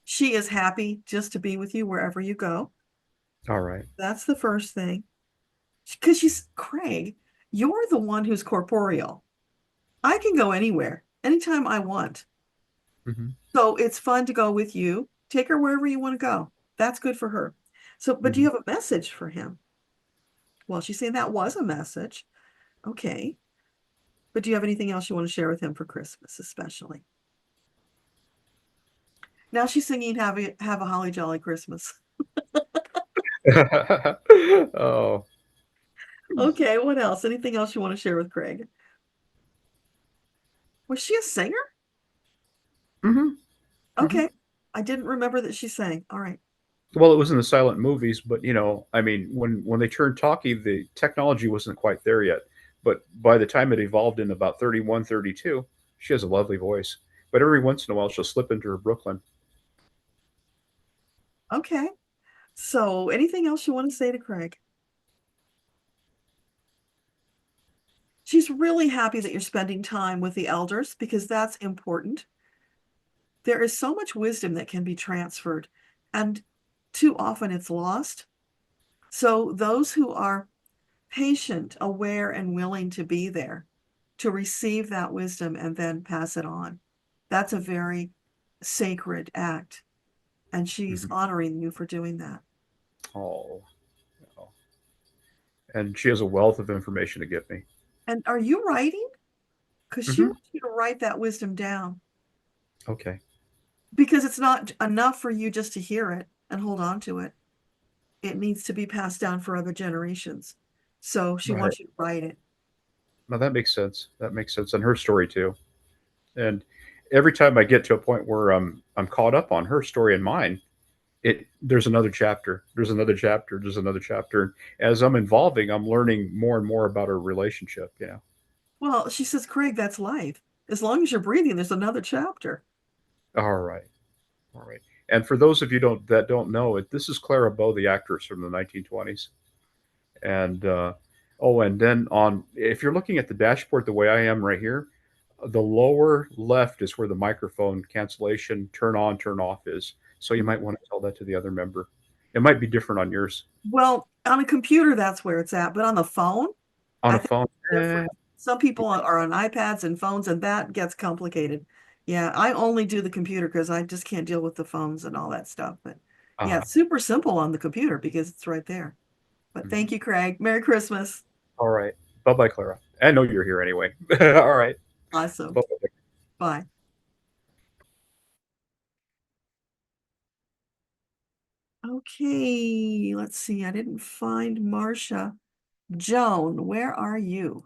She is happy just to be with you wherever you go. All right. That's the first thing. Because she's Craig, you're the one who's corporeal. I can go anywhere, anytime I want. Mm-hmm. So it's fun to go with you. Take her wherever you want to go. That's good for her. So, but do you have a message for him? Well, she's saying that was a message. Okay. But do you have anything else you want to share with him for Christmas, especially? Now she's singing have a holly jolly Christmas. Oh. Okay, what else? Anything else you want to share with Craig? Was she a singer? Mm-hmm. Okay. I didn't remember that she sang. All right. Well, it was in the silent movies, but I mean, when they turned talkie, the technology wasn't quite there yet. But by the time it evolved in about 31, 32, she has a lovely voice. But every once in a while, she'll slip into her Brooklyn. Okay. So anything else you want to say to Craig? She's really happy that you're spending time with the elders because that's important. There is so much wisdom that can be transferred, and too often it's lost. So those who are patient, aware, and willing to be there to receive that wisdom and then pass it on, that's a very sacred act. And she's honoring you for doing that. Oh. And she has a wealth of information to give me. And are you writing? Because she wants you to write that wisdom down. Okay. Because it's not enough for you just to hear it and hold on to it. It needs to be passed down for other generations. So she wants you to write it. Now that makes sense. That makes sense. And her story too. And every time I get to a point where I'm caught up on her story and mine, there's another chapter. There's another chapter. There's another chapter. As I'm evolving, I'm learning more and more about our relationship. Well, she says, Craig, that's life. As long as you're breathing, there's another chapter. All right. All right. And for those of you that don't know it, this is Clara Bow, the actress from the 1920s. And and then if you're looking at the dashboard the way I am right here, the lower left is where the microphone cancellation turn on, turn off is. So you might want to tell that to the other member. It might be different on yours. Well, on a computer, that's where it's at. But on the phone, On a phone, some people are on iPads and phones, and that gets complicated. Yeah, I only do the computer because I just can't deal with the phones and all that stuff. But yeah, it's super simple on the computer because it's right there. But thank you, Craig. Merry Christmas. All right. Bye-bye, Clara. I know you're here anyway. All right. Awesome. Bye-bye. Bye. Okay, let's see. I didn't find Marcia. Joan, where are you?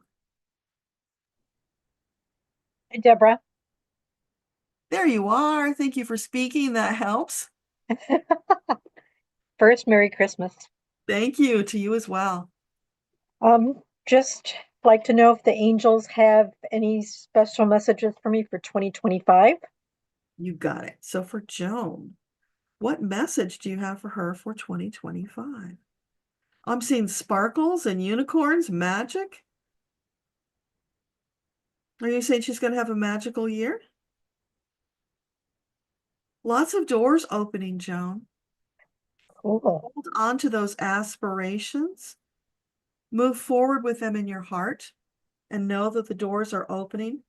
Hi, Deborah. There you are. Thank you for speaking. That helps. First, Merry Christmas. Thank you to you as well. Just like to know if the angels have any special messages for me for 2025. You got it. So for Joan, what message do you have for her for 2025? I'm seeing sparkles and unicorns, magic. Are you saying she's going to have a magical year? Lots of doors opening, Joan. Cool. Hold on to those aspirations. Move forward with them in your heart and know that the doors are opening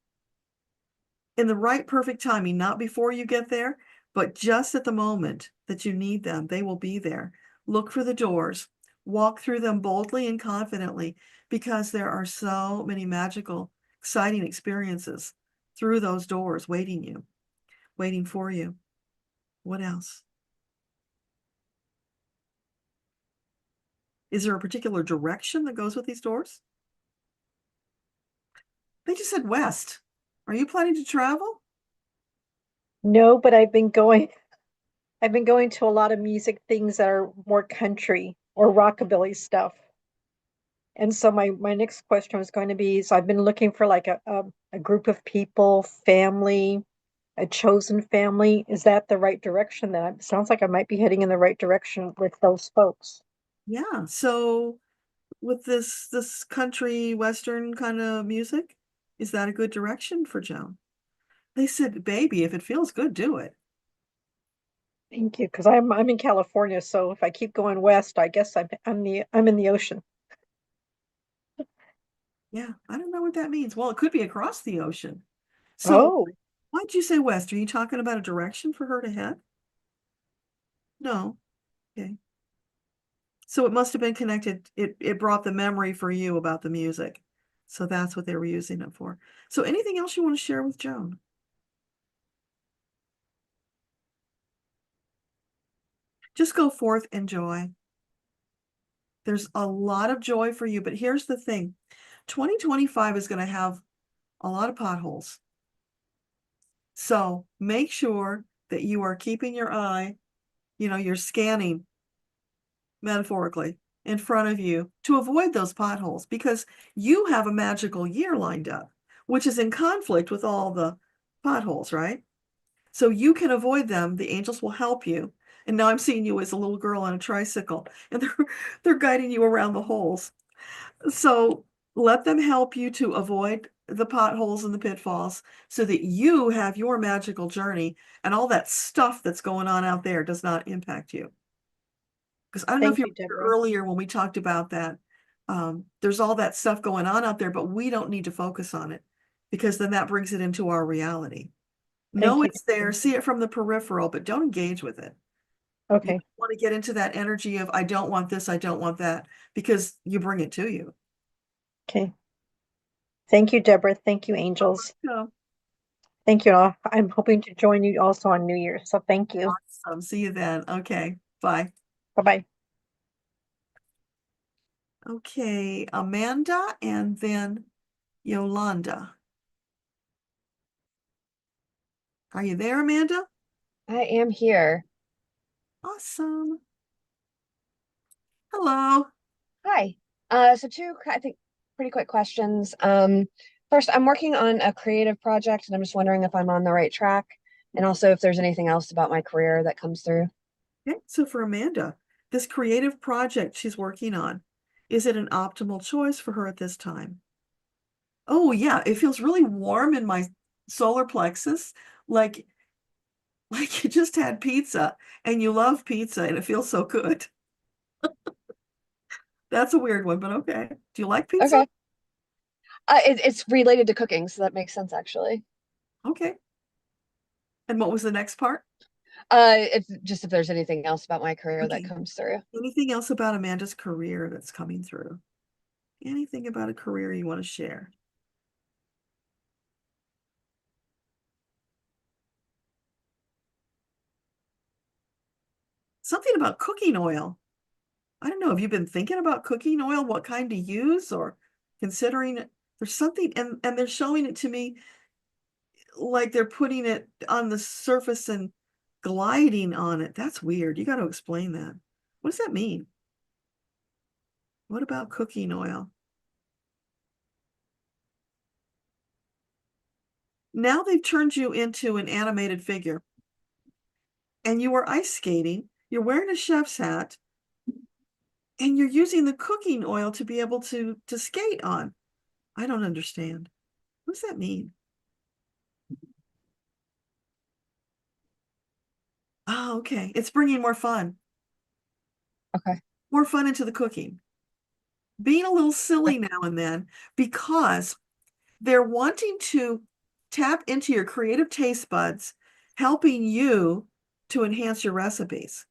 in the right perfect timing, not before you get there, but just at the moment that you need them. They will be there. Look for the doors. Walk through them boldly and confidently because there are so many magical, exciting experiences through those doors, waiting for you. What else? Is there a particular direction that goes with these doors? They just said west. Are you planning to travel? No, but I've been going to a lot of music things that are more country or rockabilly stuff. And so my next question was going to be, so I've been looking for like a group of people, family, a chosen family. Is that the right direction? That sounds like I might be heading in the right direction with those folks. Yeah. So with this country western kind of music, is that a good direction for Joan? They said, baby, if it feels good, do it. Thank you, because I'm in California, so if I keep going west, I guess I'm in the ocean. Yeah, I don't know what that means. Well, it could be across the ocean. So Oh, why'd you say west? Are you talking about a direction for her to head? No. Okay. So it must have been connected. It brought the memory for you about the music. So that's what they were using it for. So anything else you want to share with Joan? Just go forth and joy. There's a lot of joy for you, but here's the thing. 2025 is going to have a lot of potholes. So make sure that you are keeping your eye, you're scanning metaphorically in front of you to avoid those potholes, because you have a magical year lined up, which is in conflict with all the potholes, right? So you can avoid them. The angels will help you. And now I'm seeing you as a little girl on a tricycle, and they're guiding you around the holes. So let them help you to avoid the potholes and the pitfalls so that you have your magical journey and all that stuff that's going on out there does not impact you. Because I don't know if thank you you, were Deborah. earlier when we talked about that. There's all that stuff going on out there, but we don't need to focus on it, because then that brings it into our reality. Know Thank it's there, see it from the peripheral, but don't engage with it. you. You Okay, don't want to get into that energy of, I don't want this, I don't want that, because you bring it to you. okay. Thank you, Deborah. Thank you, angels. So Thank you all. I'm hoping to join you also on New Year's. So thank you. awesome. See you then. Okay. Bye. Bye-bye. Okay. Amanda and then Yolanda. Are you there, Amanda? I am here. Awesome. Hello. Hi. So two, I think, pretty quick questions. First, I'm working on a creative project, and I'm just wondering if I'm on the right track, and also if there's anything else about my career that comes through. Okay. So for Amanda, this creative project she's working on, is it an optimal choice for her at this time? Oh yeah, it feels really warm in my solar plexus, like you just had pizza and you love pizza and it feels so good. That's a weird one, but okay. Do you like pizza? Okay. It's related to cooking, so that makes sense, actually. Okay. And what was the next part? If there's anything else about my career that Okay. comes through. Anything else about Amanda's career that's coming through? Anything about a career you want to share? Something about cooking oil. I don't know. Have you been thinking about cooking oil, what kind to use, or considering it? There's something, and they're showing it to me like they're putting it on the surface and gliding on it. That's weird. You got to explain that. What does that mean? What about cooking oil? Now they've turned you into an animated figure, and you are ice skating. You're wearing a chef's hat, and you're using the cooking oil to be able to skate on. I don't understand. What does that mean? Oh, okay. It's bringing more fun. Okay. More fun into the cooking. Being a little silly now and then, because they're wanting to tap into your creative taste buds, helping you to enhance your recipes.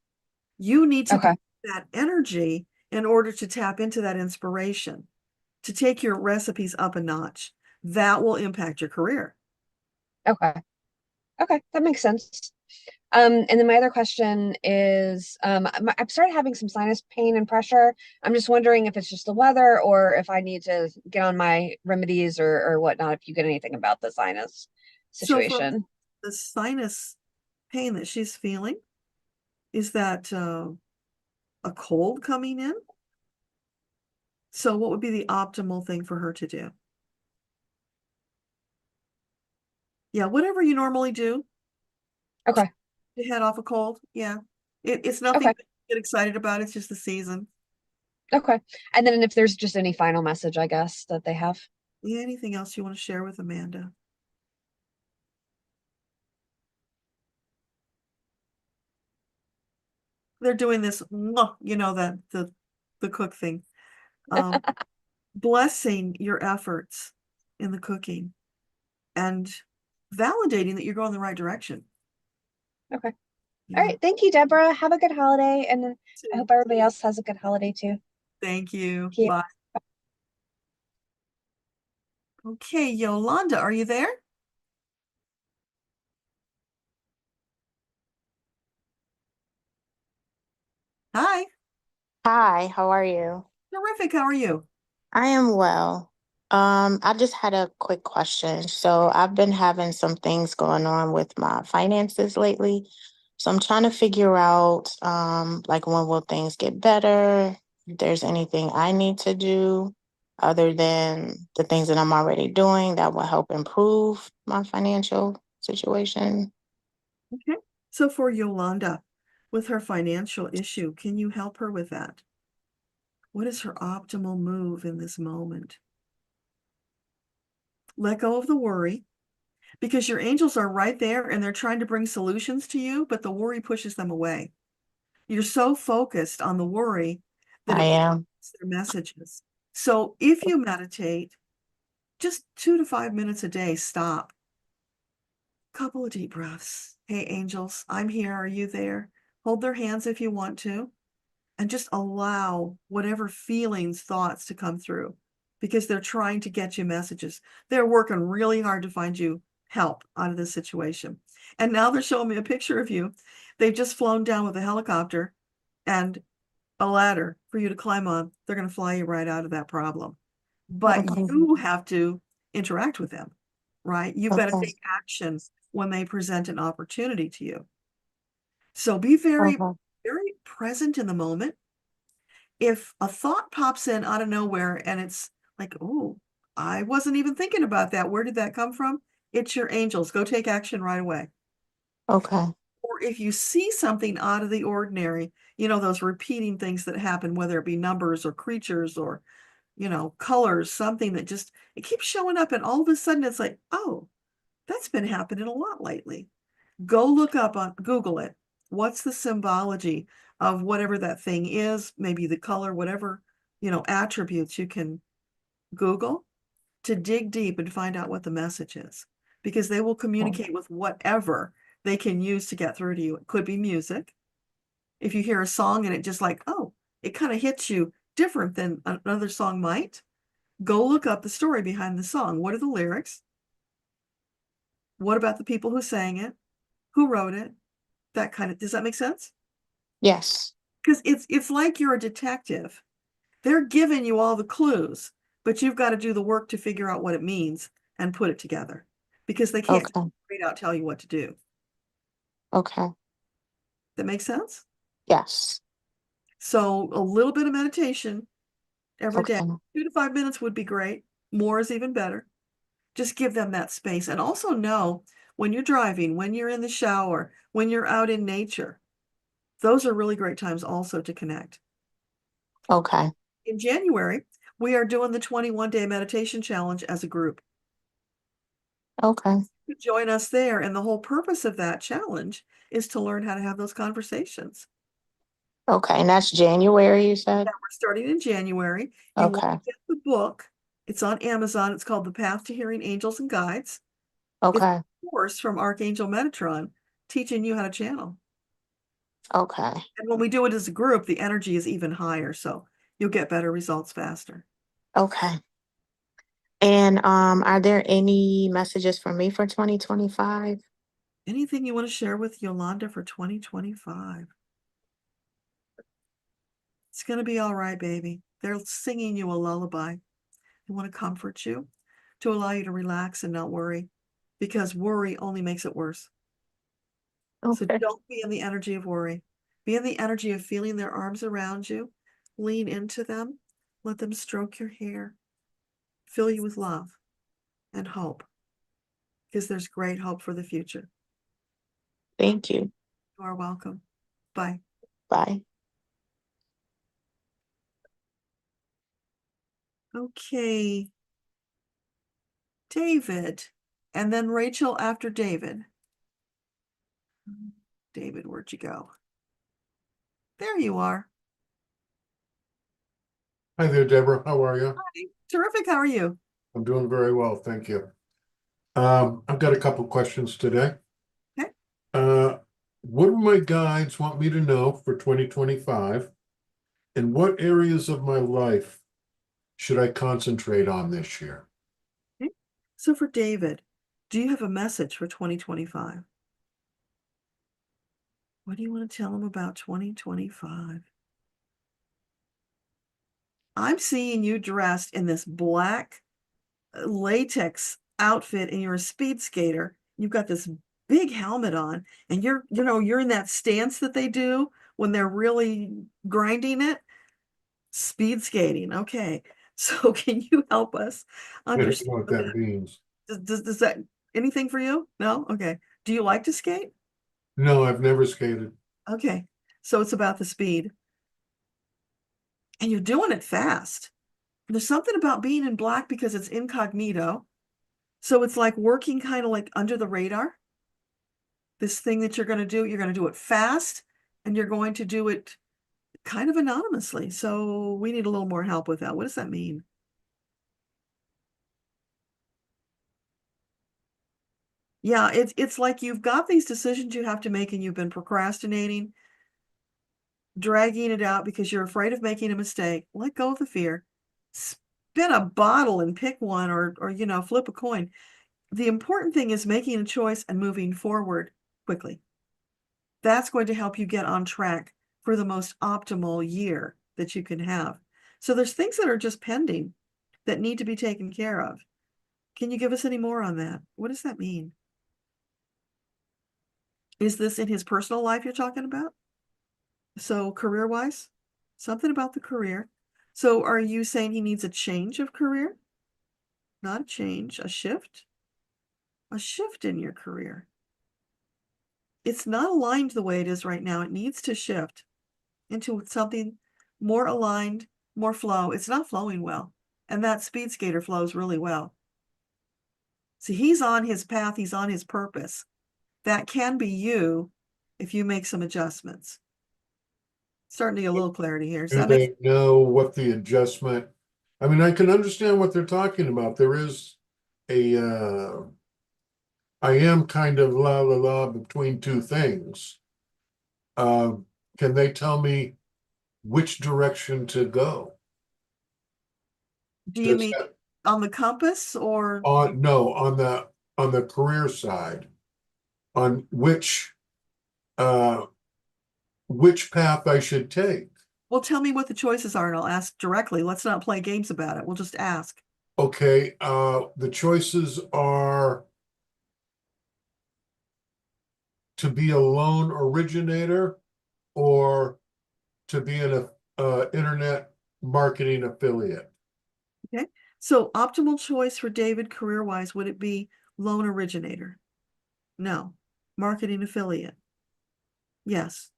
You need to get that energy in order to tap into that inspiration, to take your recipes up a notch. That will impact your career. Okay. Okay, that makes sense. And then my other question is, I've started having some sinus pain and pressure. I'm just wondering if it's just the weather or if I need to get on my remedies or whatnot, if you get anything about the sinus So for situation. the sinus pain that she's feeling, is that a cold coming in? So what would be the optimal thing for her to do? Yeah, whatever you normally do Okay, to head off a cold. Yeah. It's nothing okay, to get excited about. It's just the season. okay. And then if there's just any final message, I guess, that they have. Yeah, anything else you want to share with Amanda? They're doing this, you know, that the cook thing. Blessing your efforts in the cooking and validating that you're going the right direction. Okay. Yeah. All right. Thank you, Deborah. Have a good holiday. And then I hope everybody else has a good holiday too. Thank you. Thank you. Bye. Okay, Yolanda, are you there? Hi. Hi, how are you? Terrific. How are you? I am well. I just had a quick question. So I've been having some things going on with my finances lately. So I'm trying to figure out, like when will things get better? If there's anything I need to do other than the things that I'm already doing that will help improve my financial situation. Okay. So for Yolanda, with her financial issue, can you help her with that? What is her optimal move in this moment? Let go of the worry because your angels are right there and they're trying to bring solutions to you, but the worry pushes them away. You're so focused on the worry that I it am. blocks their messages. So if you meditate, just 2 to 5 minutes a day, stop. Couple of deep breaths. Hey, angels, I'm here. Are you there? Hold their hands if you want to, and just allow whatever feelings, thoughts to come through because they're trying to get you messages. They're working really hard to find you help out of this situation. And now they're showing me a picture of you. They've just flown down with a helicopter and a ladder for you to climb on. They're going to fly you right out of that problem. But Okay. you have to interact with them, right? You've got to Okay. take action when they present an opportunity to you. So be very, Okay. very present in the moment. If a thought pops in out of nowhere and it's like, oh, I wasn't even thinking about that. Where did that come from? It's your angels. Go take action right away. Okay. Or if you see something out of the ordinary, you know, those repeating things that happen, whether it be numbers or creatures or, you know, colors, something that just, it keeps showing up and all of a sudden it's like, oh, that's been happening a lot lately. Go look up on Google it. What's the symbology of whatever that thing is, maybe the color, whatever, you know, attributes you can Google to dig deep and find out what the message is. Because they will communicate with whatever they can use to get through to you. It could be music. If you hear a song and it just like, oh, it kind of hits you different than another song might, go look up the story behind the song. What are the lyrics? What about the people who sang it? Who wrote it? That kind of, does that make sense? Yes. Because it's like you're a detective. They're giving you all the clues, but you've got to do the work to figure out what it means and put it together because they can't Okay. straight out tell you what to do. Okay. That makes sense? Yes. So a little bit of meditation every day, Okay. 2 to 5 minutes would be great. More is even better. Just give them that space. And also know when you're driving, when you're in the shower, when you're out in nature, those are really great times also to connect. Okay. In January, we are doing the 21-day meditation challenge as a group. Okay. Join us there. And the whole purpose of that challenge is to learn how to have those conversations. Okay. And that's January, you said? That we're starting in January. You want Okay. to get the book. It's on Amazon. It's called The Path to Hearing Angels and Guides. It's Okay. a course from Archangel Metatron teaching you how to channel. Okay. And when we do it as a group, the energy is even higher. So you'll get better results faster. Okay. And are there any messages for me for 2025? Anything you want to share with Yolanda for 2025? It's going to be all right, baby. They're singing you a lullaby. They want to comfort you, to allow you to relax and not worry, because worry only makes it worse. So Okay. don't be in the energy of worry. Be in the energy of feeling their arms around you. Lean into them. Let them stroke your hair. Fill you with love and hope, because there's great hope for the future. Thank you. You are welcome. Bye. Bye. Okay. David, and then Rachel after David. David, where'd you go? There you are. Hi there, Deborah. How are you? Hi. Terrific. How are you? I'm doing very well, thank you. I've got a couple questions today. Okay. What do my guides want me to know for 2025? And what areas of my life should I concentrate on this year? Okay. So for David, do you have a message for 2025? What do you want to tell him about 2025? I'm seeing you dressed in this black latex outfit and you're a speed skater. You've got this big helmet on and you're in that stance that they do when they're really grinding it. Speed skating. Okay. So can you help us I don't know understand what that means. does that anything for you? No? Okay. Do you like to skate? No, I've never skated. Okay. So it's about the speed. And you're doing it fast. There's something about being in black because it's incognito. So it's like working kind of like under the radar. This thing that you're going to do it fast and you're going to do it kind of anonymously. So we need a little more help with that. What does that mean? Yeah, it's like you've got these decisions you have to make and you've been procrastinating, dragging it out because you're afraid of making a mistake. Let go of the fear. Spin a bottle and pick one or flip a coin. The important thing is making a choice and moving forward quickly. That's going to help you get on track for the most optimal year that you can have. So there's things that are just pending that need to be taken care of. Can you give us any more on that? What does that mean? Is this in his personal life you're talking about? So career-wise, something about the career. So are you saying he needs a change of career? Not a change, a shift? A shift in your career. It's not aligned the way it is right now. It needs to shift into something more aligned, more flow. It's not flowing well. And that speed skater flows really well. See, he's on his path. He's on his purpose. That can be you if you make some adjustments. Starting to get a little clarity here. Do they know what the adjustment? I mean, I can understand what they're talking about. There is I am kind of la between two things. Can they tell me which direction to go? Do you mean on the compass or? No, on the career side, on which path I should take. Well, tell me what the choices are and I'll ask directly. Let's not play games about it. We'll just ask. Okay, the choices are to be a loan originator or to be an internet marketing affiliate. Okay, so optimal choice for David career-wise, would it be loan originator? No. Marketing affiliate? Yes.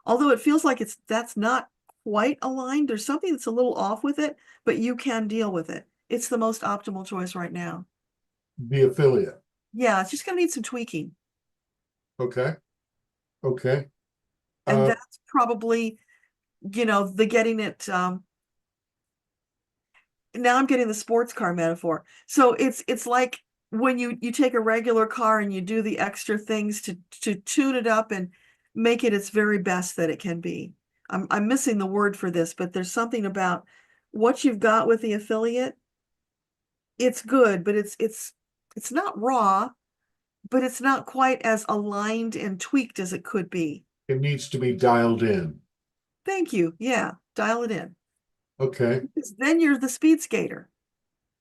Although it feels like that's not quite aligned. There's something that's a little off with it, but you can deal with it. It's the most optimal choice right now. The affiliate. Yeah, it's just going to need some tweaking. Okay. Okay. And that's probably, the getting it. Now I'm getting the sports car metaphor. So it's like when you take a regular car and you do the extra things to tune it up and make it its very best that it can be. I'm missing the word for this, but there's something about what you've got with the affiliate. it's good, but it's not raw, but it's not quite as aligned and tweaked as it could be. It needs to be dialed in. Thank you. Yeah, dial it in. Okay, Because then you're the speed skater.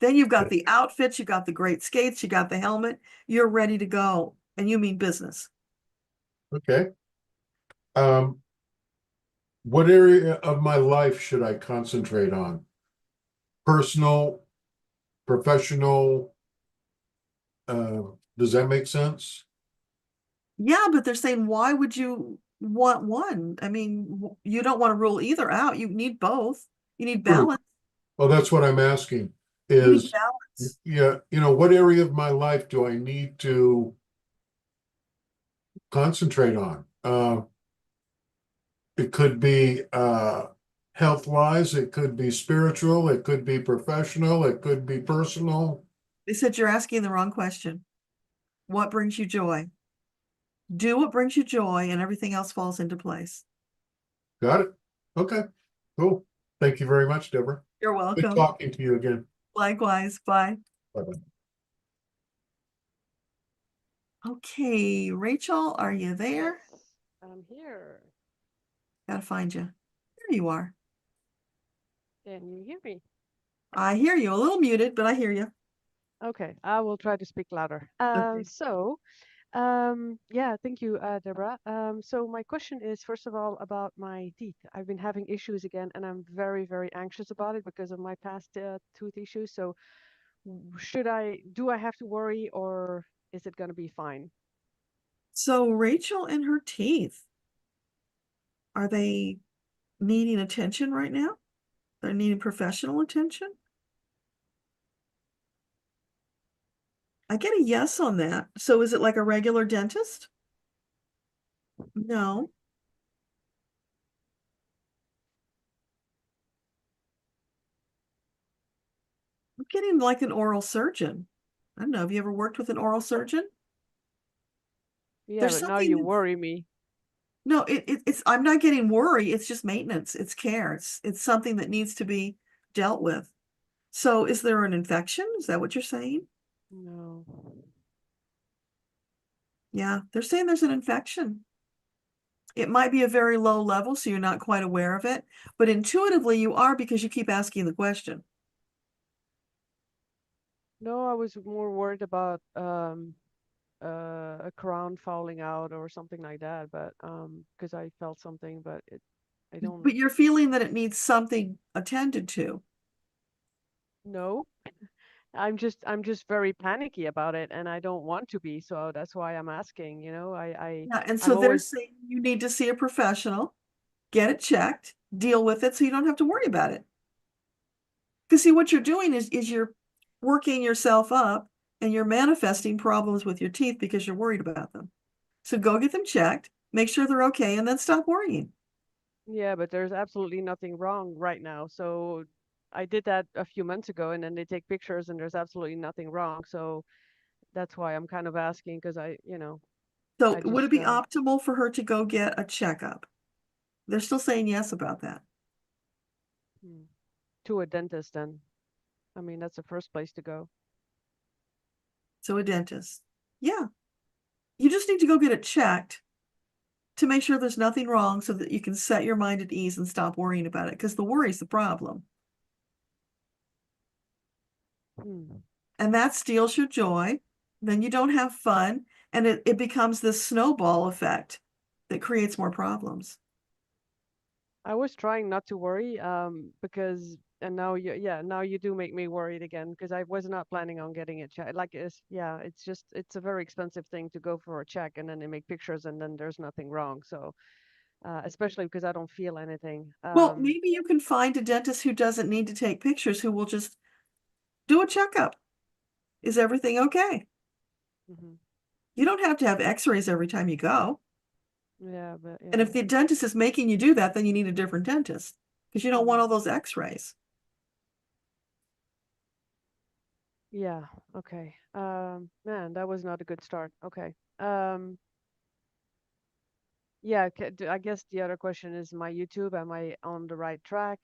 Then you've got the outfits, you got the great skates, you got the helmet, you're ready to go. And you mean business. okay. What area of my life should I concentrate on? Personal, professional? Does that make sense? Yeah, but they're saying, why would you want one? I mean, you don't want to rule either out. You need both. You need True. balance. Well, that's what I'm asking You need is, balance. yeah, what area of my life do I need to concentrate on? It could be health-wise, it could be spiritual, it could be professional, it could be personal. They said you're asking the wrong question. What brings you joy? Do what brings you joy, and everything else falls into place. Got it? Okay, cool. Thank you very much, Deborah. You're Good welcome. talking to you again. Likewise. Bye. Bye-bye. Okay, Rachel, are you there? I'm here. Gotta find you. There you are. Can you hear me? I hear you. A little muted, but I hear you. Okay, I will try to speak louder. Okay. Yeah, thank you, Deborah. So my question is, first of all, about my teeth. I've been having issues again, and I'm very, very anxious about it because of my past tooth issues. So do I have to worry, or is it going to be fine? So Rachel and her teeth, are they needing attention right now? They're needing professional attention? I get a yes on that. So is it like a regular dentist? No. I'm getting like an oral surgeon. I don't know. Have you ever worked with an oral surgeon? Yeah, There's but now you something. worry me. No, it's I'm not getting worry. It's just maintenance. It's care. It's something that needs to be dealt with. So is there an infection? Is that what you're saying? No. Yeah, they're saying there's an infection. It might be a very low level, so you're not quite aware of it, but intuitively you are because you keep asking the question. No, I was more worried about a crown falling out or something like that, but because I felt something, but I don't But you're feeling that it needs something attended to. know. I'm just very panicky about it, and I don't want to be, so that's why I'm asking, Yeah, and I'm so they're always saying you need to see a professional, get it checked, deal with it so you don't have to worry about it. Because see, what you're doing is you're working yourself up and you're manifesting problems with your teeth because you're worried about them. So go get them checked, make sure they're okay, and then stop worrying. Yeah, but there's absolutely nothing wrong right now. So I did that a few months ago, and then they take pictures and there's absolutely nothing wrong. So that's why I'm kind of asking, because So I would it just be optimal for her to go get a checkup? They're still saying yes about that. to a dentist then. I mean, that's the first place to go. So a dentist. Yeah. You just need to go get it checked to make sure there's nothing wrong so that you can set your mind at ease and stop worrying about it, because the worry's the problem. And that steals your joy. Then you don't have fun, and it becomes this snowball effect that creates more problems. I was trying not to worry, because now you do make me worried again, because I was not planning on getting it checked. Like it's a very expensive thing to go for a check, and then they make pictures and then there's nothing wrong. So especially because I don't feel anything. Well, maybe you can find a dentist who doesn't need to take pictures, who will just do a checkup. Is everything okay? You don't have to have x-rays every time you go. Yeah, but And if the dentist is making you do that, then you need a different dentist because you don't want all those x-rays. Yeah, okay. Man, that was not a good start. Okay. Yeah, I guess the other question is my YouTube. Am I on the right track?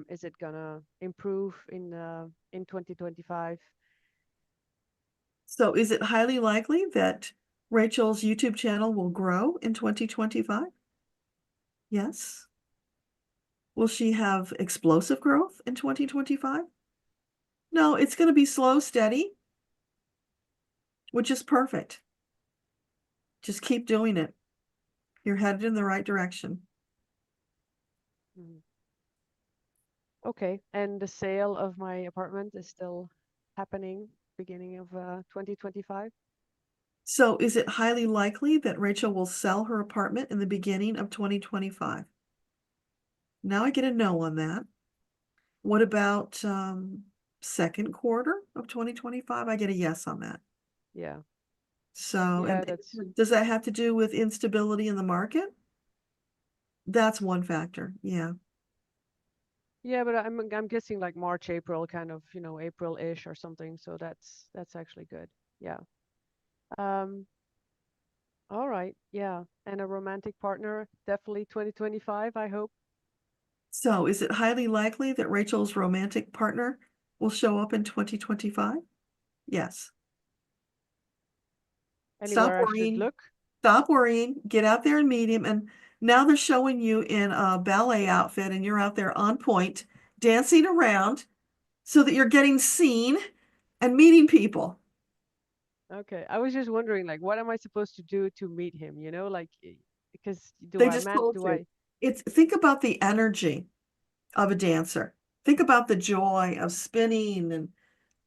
Is it gonna improve in 2025? So is it highly likely that Rachel's YouTube channel will grow in 2025? Yes. Will she have explosive growth in 2025? No, it's going to be slow, steady, which is perfect. Just keep doing it. You're headed in the right direction. Okay, and the sale of my apartment is still happening beginning of 2025? So is it highly likely that Rachel will sell her apartment in the beginning of 2025? Now I get a no on that. What about second quarter of 2025? I get a yes on that. Yeah. So, Yeah, and that's does that have to do with instability in the market? That's one factor. Yeah. yeah, but I'm guessing like March, April, kind of, April-ish or something. So that's actually good. Yeah. All right. Yeah. And a romantic partner, definitely 2025, I hope. So is it highly likely that Rachel's romantic partner will show up in 2025? Yes. Stop Anywhere I should worrying. look? Stop worrying. Get out there and meet him. And now they're showing you in a ballet outfit and you're out there on point, dancing around so that you're getting seen and meeting people. Okay. I was just wondering, like, what am I supposed to do to meet him? Like, because They just told you. Think about the energy of a dancer. Think about the joy of spinning and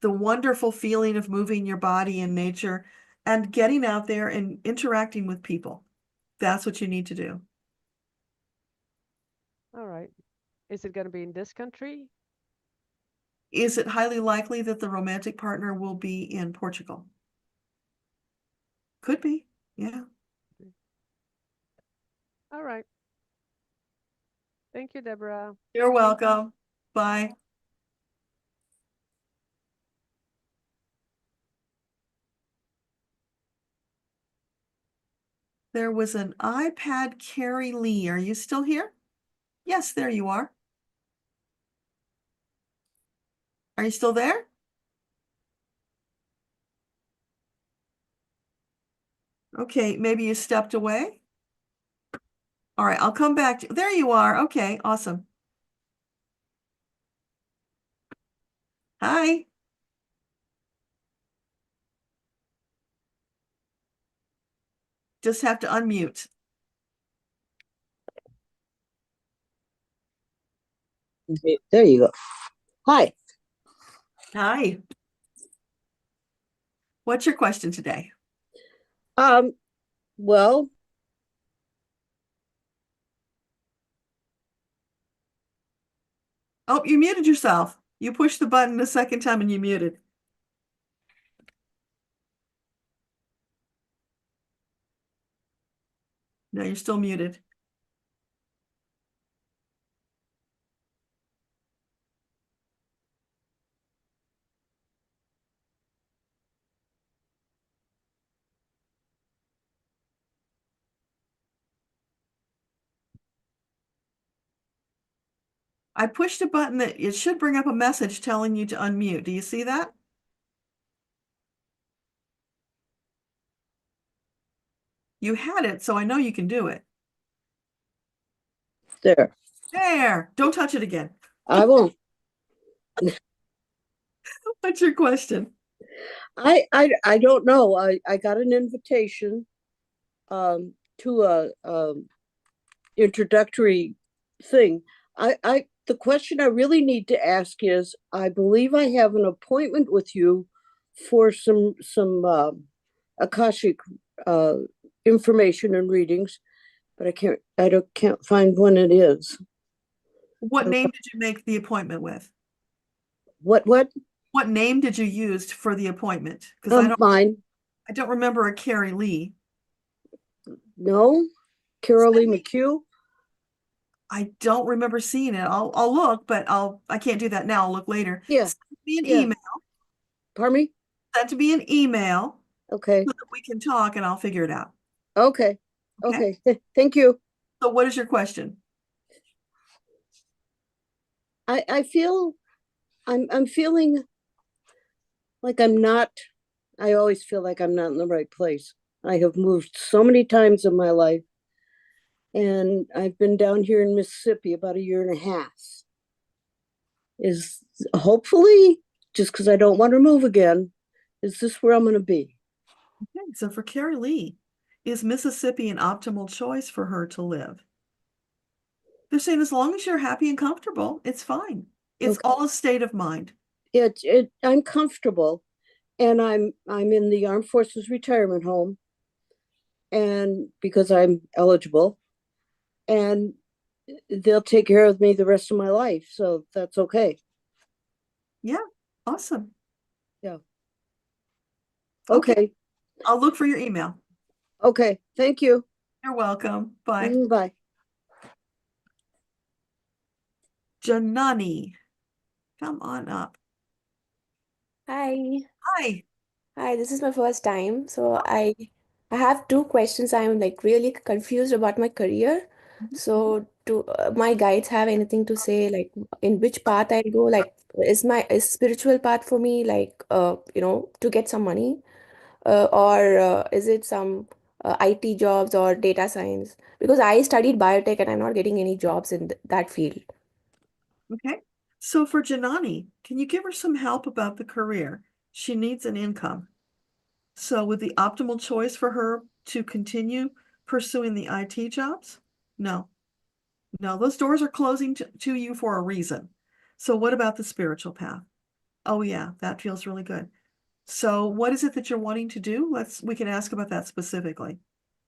the wonderful feeling of moving your body in nature and getting out there and interacting with people. That's what you need to do. All right. Is it going to be in this country? Is it highly likely that the romantic partner will be in Portugal? Could be, yeah. All right. Thank you, Deborah. You're welcome. Bye. There was an iPad Carrie Lee. Are you still here? Yes, there you are. Are you still there? Okay, maybe you stepped away. All right, I'll come back. There you are. Okay, awesome. Hi. Just have to unmute. Okay, there you go. Hi. Hi. What's your question today? Well, oh, you muted yourself. You pushed the button the second time and you muted. No, you're still muted. I pushed a button that it should bring up a message telling you to unmute. Do you see that? You had it, so I know you can do it. there. There. Don't touch it again. I won't. What's your question? I don't know. I got an invitation to a introductory thing. The question I really need to ask is, I believe I have an appointment with you for some Akashic information and readings, but I can't find when it is. What name did you make the appointment with? What? What name did you use for the appointment? Because mine. I don't remember a Carrie Lee. No, Carol Lee McHugh. I don't remember seeing it. I'll look, but I can't do that now. I'll look later. Yeah. Send me an Yeah. email. Pardon me? Send me an email. Okay. So that we can talk and I'll figure it out. Okay. Okay. Thank you. So what is your question? I feel I'm feeling like I'm not I always feel like I'm not in the right place. I have moved so many times in my life, and I've been down here in Mississippi about a year and a half. Is hopefully, just because I don't want to move again, is this where I'm going to be? Okay, so for Carrie Lee, is Mississippi an optimal choice for her to live? They're saying as long as you're happy and comfortable, it's fine. It's Okay. all a state of mind. I'm comfortable, and I'm in the Armed Forces retirement home, and because I'm eligible, and they'll take care of me the rest of my life, so that's okay. Yeah, awesome. Yeah. Okay. Okay. I'll look for your email. Okay. Thank you. You're welcome. Bye. Bye. Janani, come on up. Hi. Hi. Hi, this is my first time. So I have two questions. I'm like really confused about my career. So do my guides have anything to say like in which path I go? Like is spiritual path for me like to get some money? Or is it some IT jobs or data science? Because I studied biotech and I'm not getting any jobs in th that field. Okay. So for Janani, can you give her some help about the career? She needs an income. So would the optimal choice for her to continue pursuing the IT jobs? No. No, those doors are closing to you for a reason. So what about the spiritual path? Oh yeah, that feels really good. So what is it that you're wanting to do? We can ask about that specifically.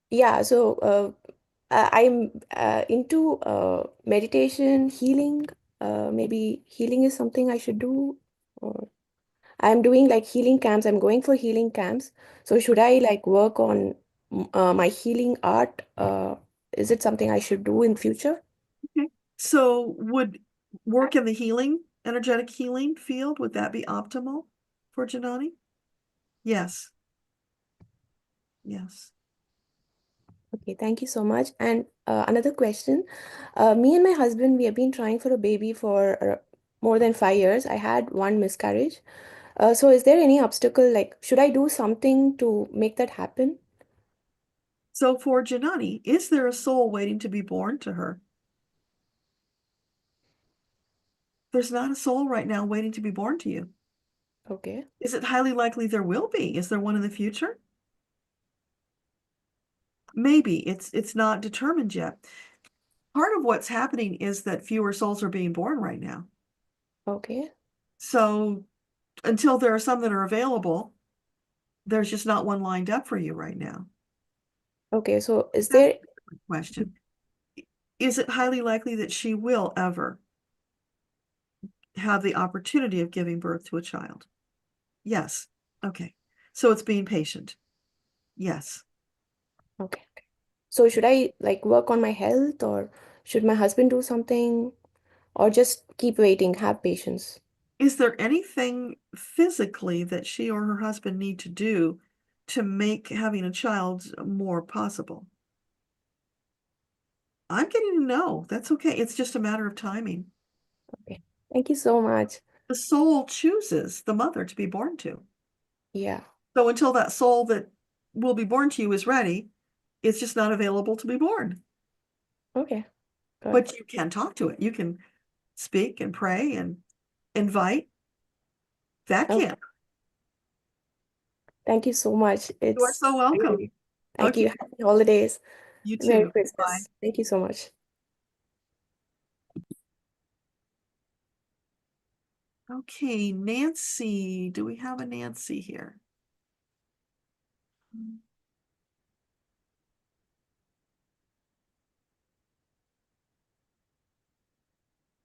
Yeah, so I'm into meditation, healing. Maybe healing is something I should do. Or I'm doing like healing camps. I'm going for healing camps. So should I like work on my healing art? Is it something I should do in future? Okay. So would work in the energetic healing field, would that be optimal for Janani? Yes. Yes. Okay, thank you so much. And another question. Me and my husband, we have been trying for a baby for more than 5 years. I had one miscarriage. So is there any obstacle, like, should I do something to make that happen? So for Janani, is there a soul waiting to be born to her? There's not a soul right now waiting to be born to you. Okay. Is it highly likely there will be? Is there one in the future? Maybe it's not determined yet. Part of what's happening is that fewer souls are being born right now. Okay. So until there are some that are available, there's just not one lined up for you right now. Okay, so is there Question. Is it highly likely that she will ever have the opportunity of giving birth to a child? Yes. Okay. So it's being patient. Yes. Okay. So should I like work on my health, or should my husband do something, or just keep waiting, have patience? Is there anything physically that she or her husband need to do to make having a child more possible? I'm getting a no. That's okay. It's just a matter of timing. Okay. Thank you so much. The soul chooses the mother to be born to. Yeah. So until that soul that will be born to you is ready, it's just not available to be born. Okay. Good. But you can talk to it. You can speak and pray and invite. That Okay. can. Thank you so much. You are so welcome. Thank you. Okay. Happy holidays. You Merry too. Christmas. Bye. Thank you so much. Okay, Nancy. Do we have a Nancy here?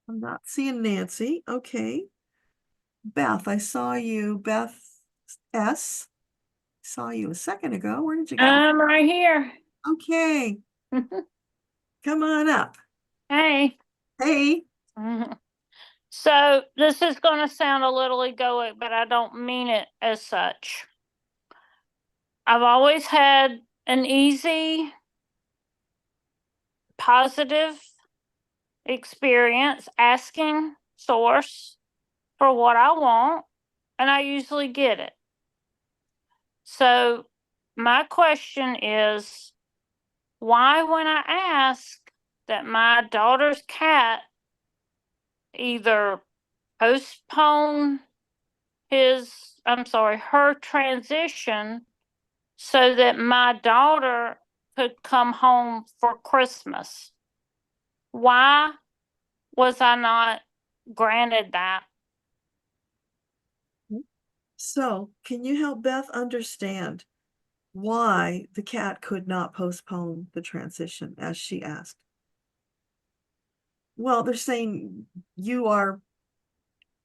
I'm not seeing Nancy. Okay. Beth, I saw you. Beth S. Saw you a second ago. Where did you go? I'm right here. Okay. Come on up. Hey. Hey. So this is going to sound a little egoic, but I don't mean it as such. I've always had an easy, positive experience asking Source for what I want, and I usually get it. So my question is, why when I ask that my daughter's cat either postpone her transition so that my daughter could come home for Christmas, why was I not granted that? So, can you help Beth understand why the cat could not postpone the transition as she asked? Well, they're saying you are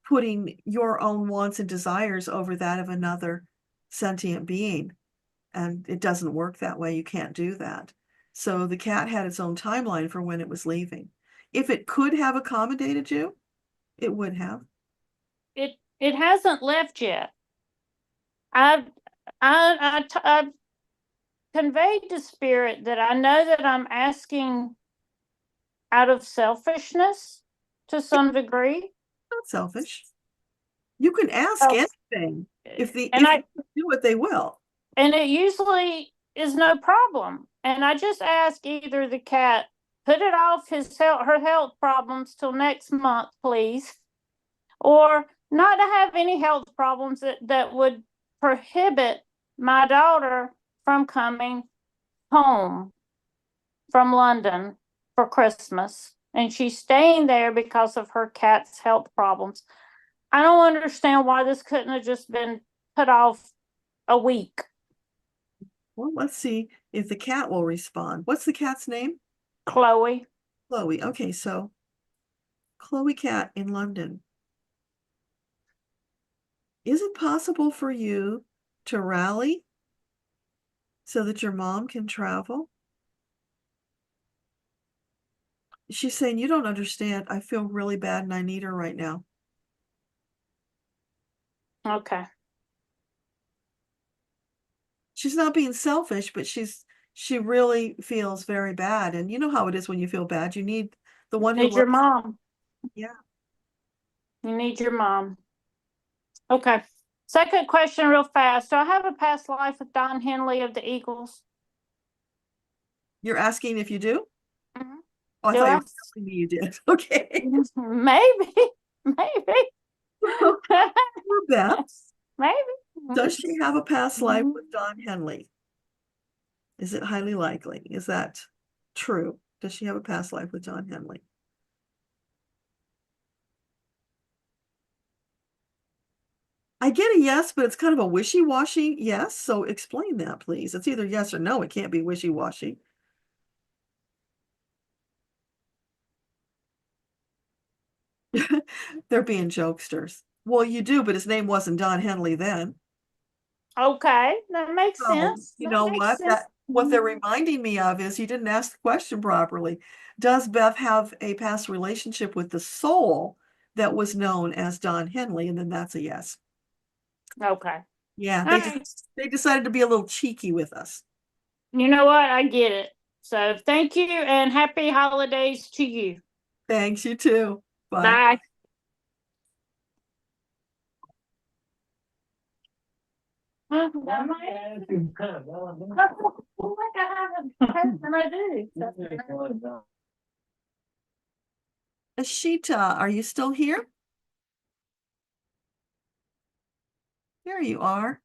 putting your own wants and desires over that of another sentient being. And it doesn't work that way. You can't do that. So the cat had its own timeline for when it was leaving. If it could have accommodated you, it would have. It hasn't left yet. I've conveyed to Spirit that I know that I'm asking out of selfishness to some degree. Not selfish. You can ask anything. If you do it, they will. And it usually is no problem. And I just ask either the cat put it off her health problems till next month, please, or not to have any health problems that would prohibit my daughter from coming home from London for Christmas. And she's staying there because of her cat's health problems. I don't understand why this couldn't have just been put off a week. Well, let's see if the cat will respond. What's the cat's name? Chloe. Chloe. Okay, so Chloe cat in London. Is it possible for you to rally so that your mom can travel? She's saying, you don't understand. I feel really bad and I need her right now. Okay. She's not being selfish, but she really feels very bad. And you know how it is when you feel bad. You need the one who Need your loves mom. you. Yeah. You need your mom. Okay. Second question real fast. Do I have a past life with Don Henley of the Eagles? You're asking if you do? Mm-hmm. Oh, I thought you were asking me you did. Okay. Maybe. Maybe. Beth, maybe. Does she have a past life with Don Henley? Is it highly likely? Is that true? Does she have a past life with Don Henley? I get a yes, but it's kind of a wishy-washy yes. So explain that, please. It's either yes or no. It can't be wishy-washy. They're being jokesters. Well, you do, but his name wasn't Don Henley then. Okay, that makes sense. You know what? What they're reminding me of is you didn't ask the question properly. Does Beth have a past relationship with the soul that was known as Don Henley? And then that's a yes. Okay. Yeah, they decided to be a little cheeky with us. You know what? I get it. So thank you and happy holidays to you. Thanks, you too. Bye. Bye. Ashita, are you still here? There you are.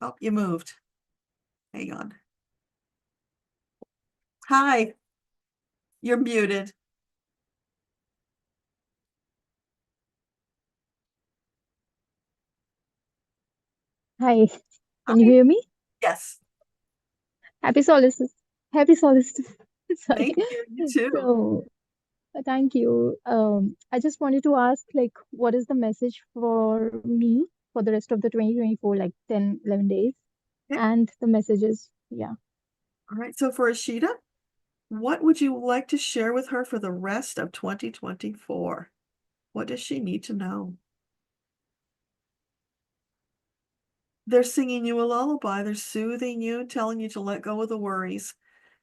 Oh, you moved. Hang on. Hi. You're muted. Hi, can you hear me? Yes. Happy solstice. Happy solstice. Sorry. Thank you. You too. So, thank you. I just wanted to ask, like, what is the message for me for the rest of the 2024, like 10, 11 days? Okay. And the messages, yeah. All right. So for Ashita, what would you like to share with her for the rest of 2024? What does she need to know? They're singing you a lullaby. They're soothing you, telling you to let go of the worries.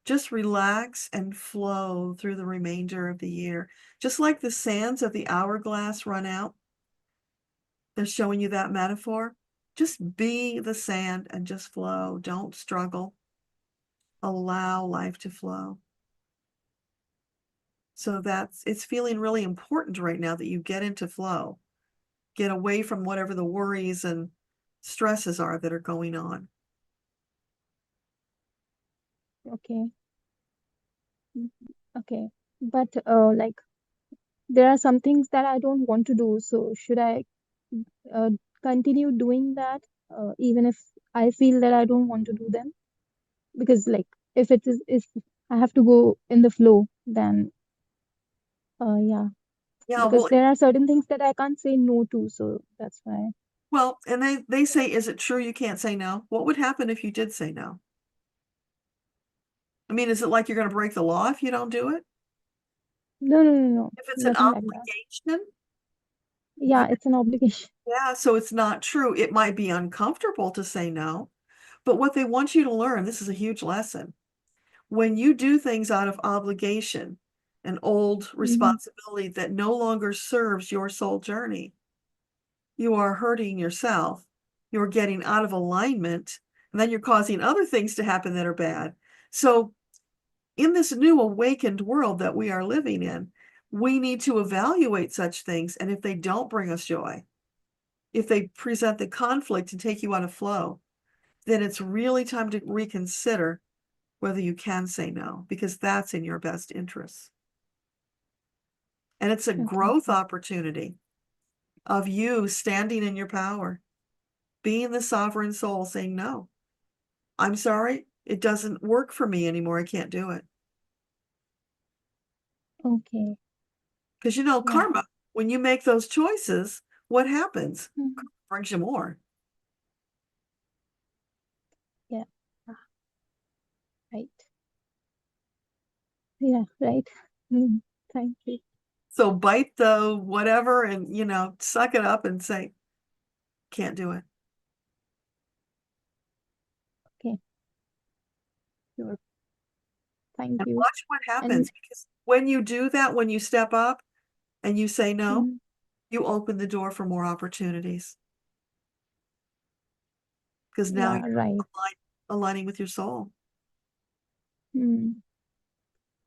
Just relax and flow through the remainder of the year. Just like the sands of the hourglass run out. They're showing you that metaphor. Just be the sand and just flow. Don't struggle. Allow life to flow. So it's feeling really important right now that you get into flow. Get away from whatever the worries and stresses are that are going on. Okay. Okay. But like there are some things that I don't want to do. So should I uh, continue doing that even if I feel that I don't want to do them? Because like if I have to go in the flow, then yeah. Yeah, Because well, there are certain things that I can't say no to. So that's why. well, and they say, is it true you can't say no? What would happen if you did say no? I mean, is it like you're going to break the law if you don't do it? No. If it's an Nothing like that. obligation, Yeah, it's an obligation. yeah, so it's not true. It might be uncomfortable to say no, but what they want you to learn, this is a huge lesson. When you do things out of obligation, an old responsibility that no longer serves your soul journey, you are hurting yourself. You're getting out of alignment, and then you're causing other things to happen that are bad. So in this new awakened world that we are living in, we need to evaluate such things. And if they don't bring us joy, if they present the conflict and take you out of flow, then it's really time to reconsider whether you can say no, because that's in your best interest. And it's a growth opportunity of you standing in your power, being the sovereign soul, saying, no, I'm sorry, it doesn't work for me anymore. I can't do it. Okay. Because, you know, karma, when you make those choices, what happens? Karma brings you more. Yeah. Right. Yeah, right. Thank you. So bite the whatever and, you know, suck it up and say, can't do it. Okay. Sure. Thank And you. watch what happens, because when you do that, when you step up and you say no, you open the door for more opportunities. Because now Yeah, you're right. aligning with your soul.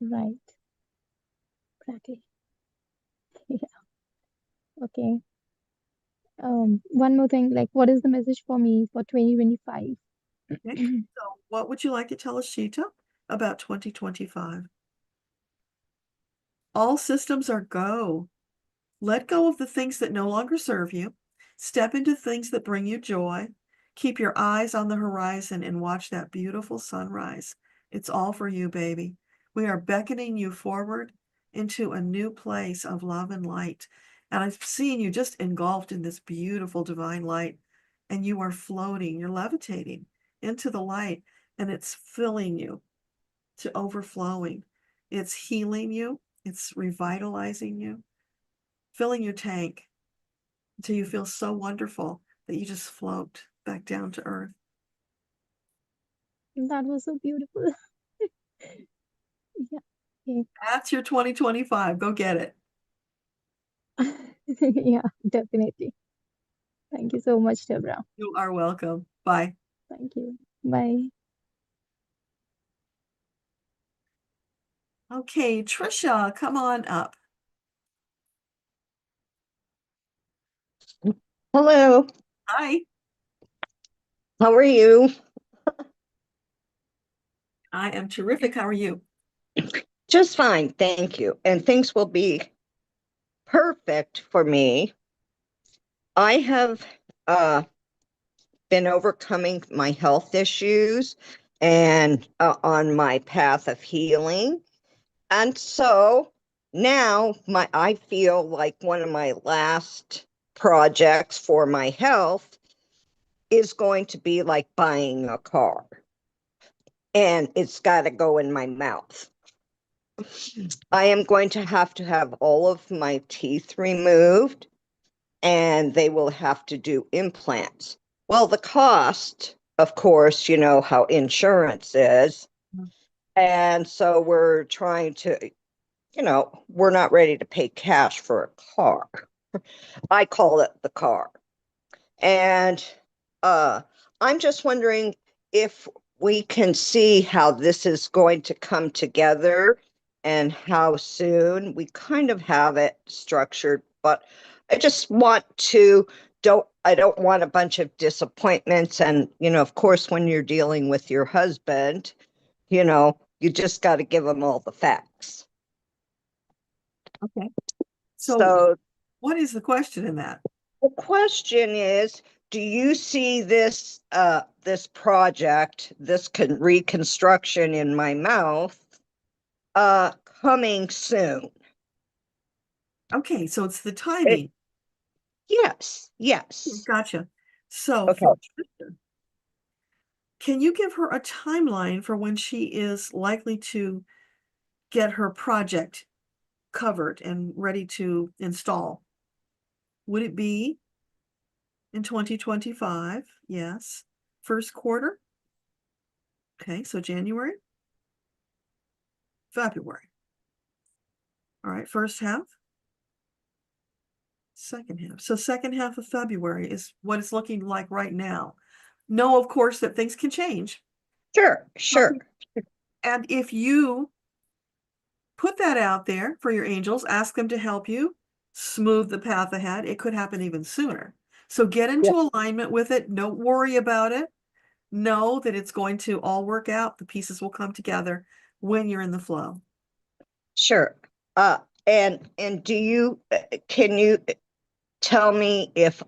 Right. Exactly. Yeah. Okay. One more thing, like what is the message for me for 2025? Okay. So what would you like to tell us, Shita, about 2025? All systems are go. Let go of the things that no longer serve you. Step into things that bring you joy. Keep your eyes on the horizon and watch that beautiful sunrise. It's all for you, baby. We are beckoning you forward into a new place of love and light. And I've seen you just engulfed in this beautiful divine light, and you are floating, you're levitating into the light, and it's filling you to overflowing. It's healing you, it's revitalizing you, filling your tank until you feel so wonderful that you just float back down to earth. That was so beautiful. Yeah. Okay. That's your 2025. Go get it. Yeah, definitely. Thank you so much, Deborah. You are welcome. Bye. Thank you. Bye. Okay, Trisha, come on up. Hello. Hi. How are you? I am terrific. How are you? Just fine, thank you. And things will be perfect for me. I have been overcoming my health issues and on my path of healing. And so now I feel like one of my last projects for my health is going to be like buying a car. And it's got to go in my mouth. I am going to have all of my teeth removed, and they will have to do implants. Well, the cost, of course, you know how insurance is. And so we're trying to, we're not ready to pay cash for a car. I call it the car. And I'm just wondering if we can see how this is going to come together and how soon. We kind of have it structured, but I just want to I don't want a bunch of disappointments. And, of course, when you're dealing with your husband, you just got to give him all the facts. Okay. So So what is the question in that? the question is, do you see this this project, this reconstruction in my mouth coming soon? Okay, so it's the timing. Yes, yes. Gotcha. So Okay. for Trisha, can you give her a timeline for when she is likely to get her project covered and ready to install? Would it be in 2025? Yes. First quarter? Okay, so January? February. All right, first half? Second half. So second half of February is what it's looking like right now. Know, of course, that things can change. Sure, sure. And if you put that out there for your angels, ask them to help you smooth the path ahead, it could happen even sooner. So get into alignment with it. Don't worry about it. Know that it's going to all work out. The pieces will come together when you're in the flow. Sure. And do you can you tell me if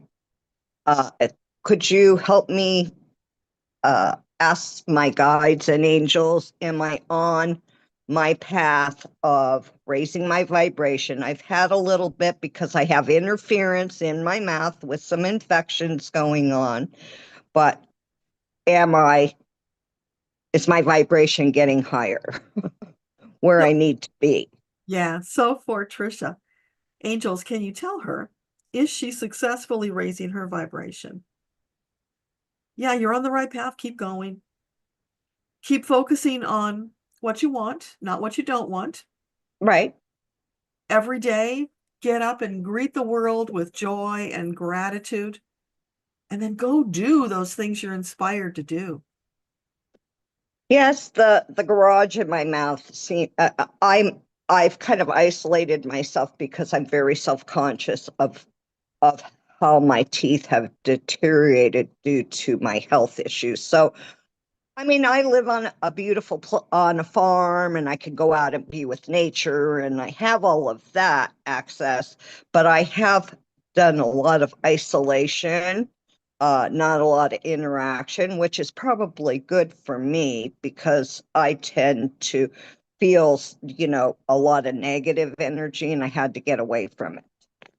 could you help me ask my guides and angels, am I on my path of raising my vibration? I've had a little bit because I have interference in my mouth with some infections going on, but is my vibration getting higher where I need to be? Yeah. So for Trisha, angels, can you tell her, is she successfully raising her vibration? Yeah, you're on the right path. Keep going. Keep focusing on what you want, not what you don't want. Right. Every day, get up and greet the world with joy and gratitude, and then go do those things you're inspired to do. Yes, the garage in my mouth. I've kind of isolated myself because I'm very self-conscious of how my teeth have deteriorated due to my health issues. So, I mean, I live on a beautiful on a farm, and I can go out and be with nature, and I have all of that access, but I have done a lot of isolation, not a lot of interaction, which is probably good for me because I tend to feel, a lot of negative energy, and I had to get away from it.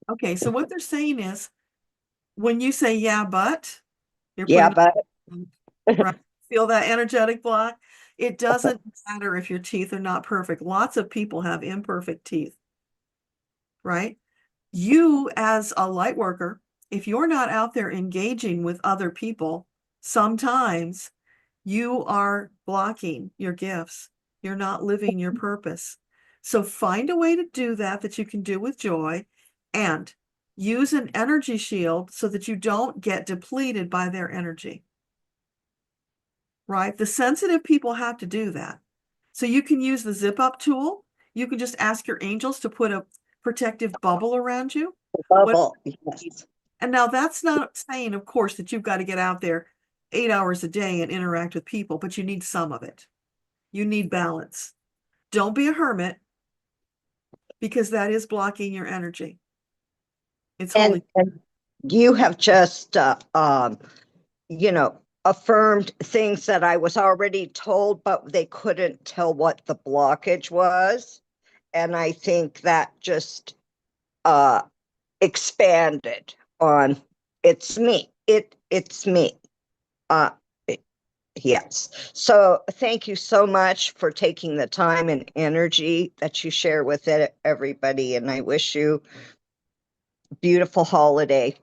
Okay, so what they're saying is, when you say, yeah, but, you're Yeah, putting, but right, feel that energetic block. It doesn't matter if your teeth are not perfect. Lots of people have imperfect teeth, right? You, as a light worker, if you're not out there engaging with other people, sometimes you are blocking your gifts. You're not living your purpose. So find a way to do that you can do with joy, and use an energy shield so that you don't get depleted by their energy. Right? The sensitive people have to do that. So you can use the zip up tool. You can just ask your angels to put a protective bubble around you. Bubble, yes. And now that's not saying, of course, that you've got to get out there 8 hours a day and interact with people, but you need some of it. You need balance. Don't be a hermit, because that is blocking your energy. It's holding. And you have just, affirmed things that I was already told, but they couldn't tell what the blockage was. And I think that just expanded on it's me. It's me. Yes. So thank you so much for taking the time and energy that you share with everybody. And I wish you a beautiful holiday.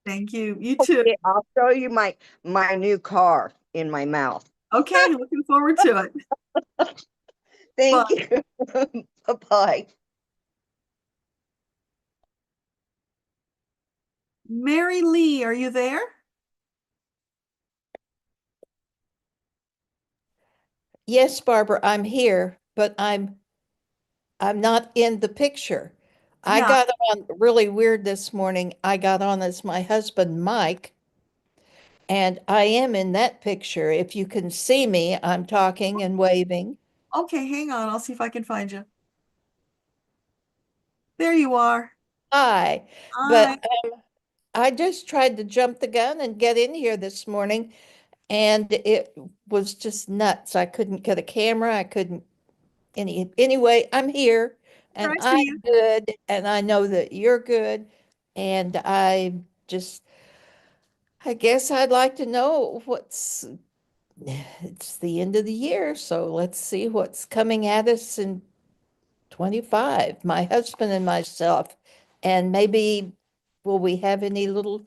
Thank you. You too. Okay, I'll show you my new car in my mouth. Okay, looking forward to it. Thank you. Bye-bye. Mary Lee, are you there? Yes, Barbara, I'm here, but I'm not in the picture. I Yeah. got on really weird this morning. I got on as my husband, Mike, and I am in that picture. If you can see me, I'm talking and waving. Okay, hang on. I'll see if I can find you. There you are. Hi. Hi. But I just tried to jump the gun and get in here this morning, and it was just nuts. I couldn't get a camera. I couldn't anyway, I'm here and Nice to see I'm you. good, and I know that you're good. And I guess I'd like to know it's the end of the year, so let's see what's coming at us in 25, my husband and myself. And maybe will we have any little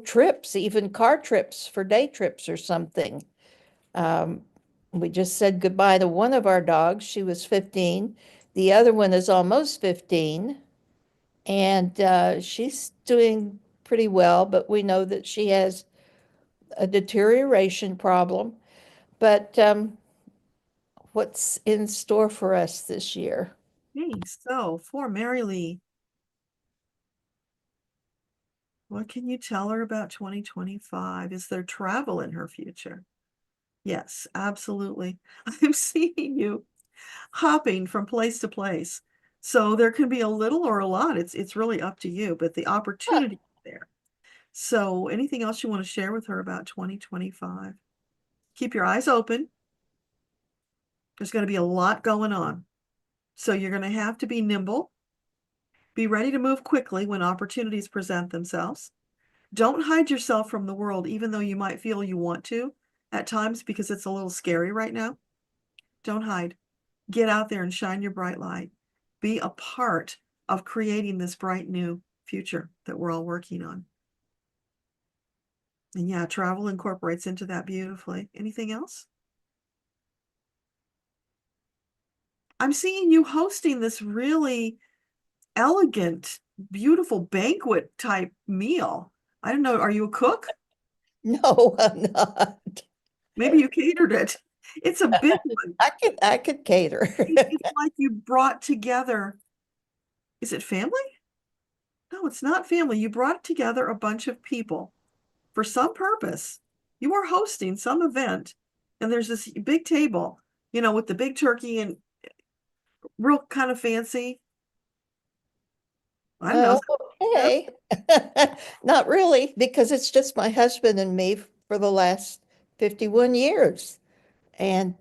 trips, even car trips for day trips or something? Um, we just said goodbye to one of our dogs. She was 15. The other one is almost 15, and she's doing pretty well, but we know that she has a deterioration problem. But what's in store for us this year? Hey, so for Mary Lee, what can you tell her about 2025? Is there travel in her future? Yes, absolutely. I'm seeing you hopping from place to place. So there can be a little or a lot. It's really up to you, but the opportunity is there. So anything else you want to share with her about 2025? Keep your eyes open. There's going to be a lot going on. So you're going to have to be nimble. Be ready to move quickly when opportunities present themselves. Don't hide yourself from the world, even though you might feel you want to at times because it's a little scary right now. Don't hide. Get out there and shine your bright light. Be a part of creating this bright new future that we're all working on. And yeah, travel incorporates into that beautifully. Anything else? I'm seeing you hosting this really elegant, beautiful banquet type meal. I don't know. Are you a cook? No, I'm not. Maybe you catered it. It's a big one. I could cater. It's like you brought together, is it family? No, it's not family. You brought together a bunch of people for some purpose. You are hosting some event, and there's this big table, with the big turkey and real kind of fancy. I don't know. Okay. Not really, because it's just my husband and me for the last 51 years. And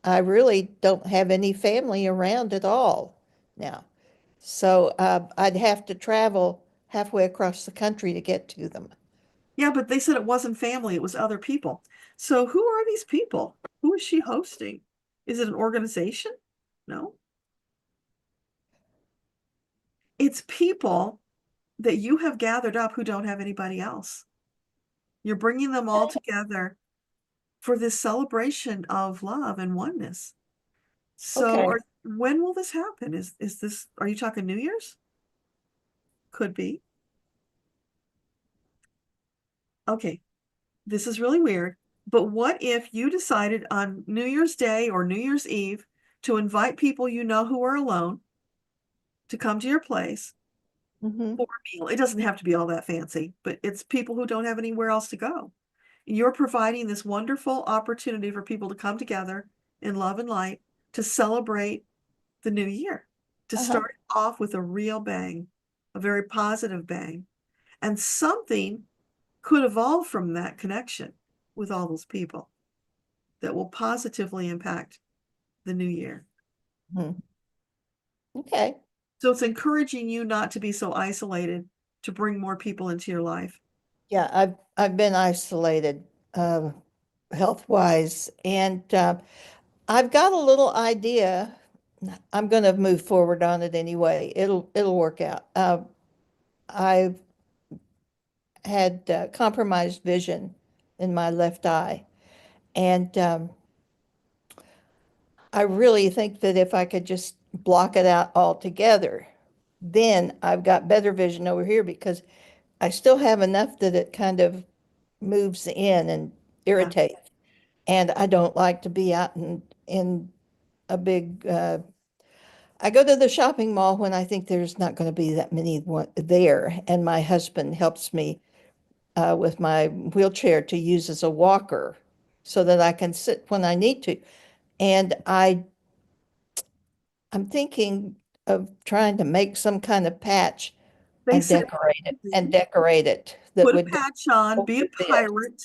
I really don't have any family around at all now. So I'd have to travel halfway across the country to get to them. Yeah, but they said it wasn't family, it was other people. So who are these people? Who is she hosting? Is it an organization? No. It's people that you have gathered up who don't have anybody else. You're bringing them all together for this celebration of love and oneness. So Okay. when will this happen? Are you talking New Year's? Could be. Okay, this is really weird, but what if you decided on New Year's Day or New Year's Eve to invite people you know who are alone to come to your place for a meal? It doesn't have to be all that fancy, but it's people who don't have anywhere else to go. You're providing this wonderful opportunity for people to come together in love and light to celebrate the new year, to start off with a real bang, a very positive bang. And something could evolve from that connection with all those people that will positively impact the new year. Okay. So it's encouraging you not to be so isolated, to bring more people into your life. Yeah, I've been isolated health-wise, and I've got a little idea. I'm going to move forward on it anyway. It'll work out. I've had compromised vision in my left eye, and I really think that if I could just block it out altogether, then I've got better vision over here because I still have enough that it kind of moves in and irritates. And I don't like to be out in a big, I go to the shopping mall when I think there's not going to be that many there. And my husband helps me with my wheelchair to use as a walker so that I can sit when I need to. And I'm thinking of trying to make some kind of patch They and said, decorate it that put a would go patch on, be a over this. pirate,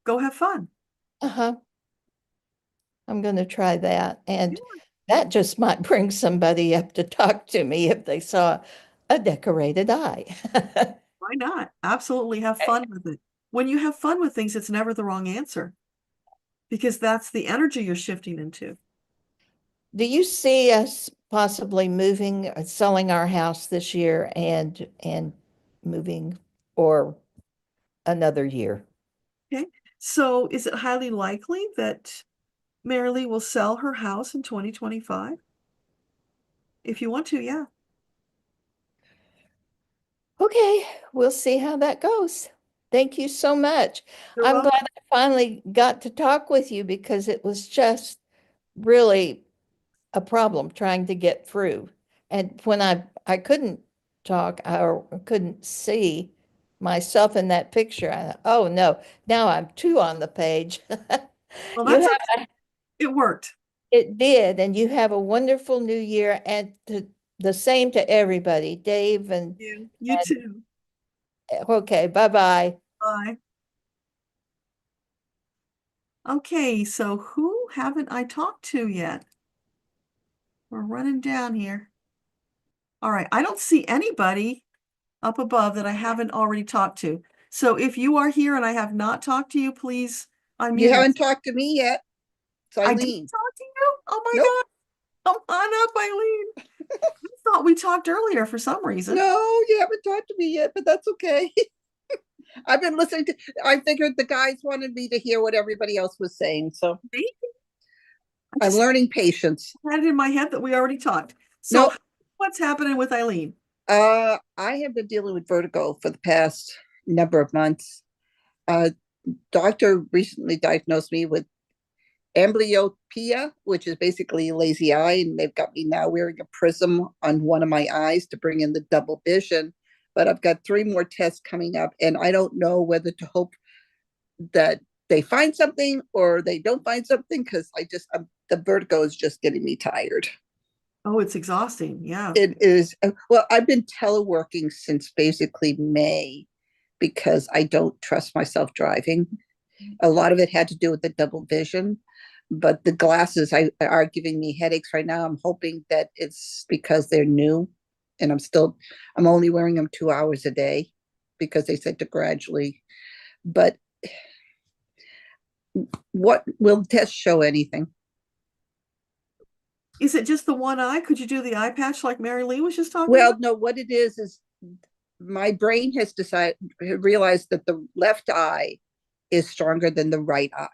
go have fun. Uh-huh. I'm going to try that. And that just might bring somebody up to talk to me if they saw a decorated eye. Why not? Absolutely have fun with it. When you have fun with things, it's never the wrong answer because that's the energy you're shifting into. Do you see us possibly moving, selling our house this year and moving or another year? Okay. So is it highly likely that Marilee will sell her house in 2025? If you want to, yeah. Okay, we'll see how that goes. Thank you so much. You're I'm welcome. glad I finally got to talk with you because it was just really a problem trying to get through. And when I couldn't talk or couldn't see myself in that picture, I thought, oh no, now I'm two on the page. Well, You that's have okay. It worked. It did, and you have a wonderful new year, and the same to everybody, Dave and You too. okay, bye-bye. Bye. Okay, so who haven't I talked to yet? We're running down here. All right, I don't see anybody up above that I haven't already talked to. So if you are here and I have not talked to you, please unmute. You haven't talked to me yet. It's I Eileen. didn't talk to you? Oh my God. Come on up, Eileen. I thought we talked earlier for some reason. No, you haven't talked to me yet, but that's okay. I've been listening to, I figured the guys wanted me to hear what everybody else was saying, so. Maybe. I'm learning patience. I had it in my head that we already talked. So No, what's happening with Eileen? I have been dealing with vertigo for the past number of months. Doctor recently diagnosed me with amblyopia, which is basically a lazy eye, and they've got me now wearing a prism on one of my eyes to bring in the double vision. But I've got 3 more tests coming up, and I don't know whether to hope that they find something or they don't find something because the vertigo is just getting me tired. Oh, it's exhausting. Yeah. It is. Well, I've been teleworking since basically May because I don't trust myself driving. A lot of it had to do with the double vision, but the glasses are giving me headaches right now. I'm hoping that it's because they're new and I'm only wearing them 2 hours a day because they said to gradually, but what will the test show anything? Is it just the one eye? Could you do the eye patch like Mary Lee was just talking Well, about? no, what it is my brain has realized that the left eye is stronger than the right eye.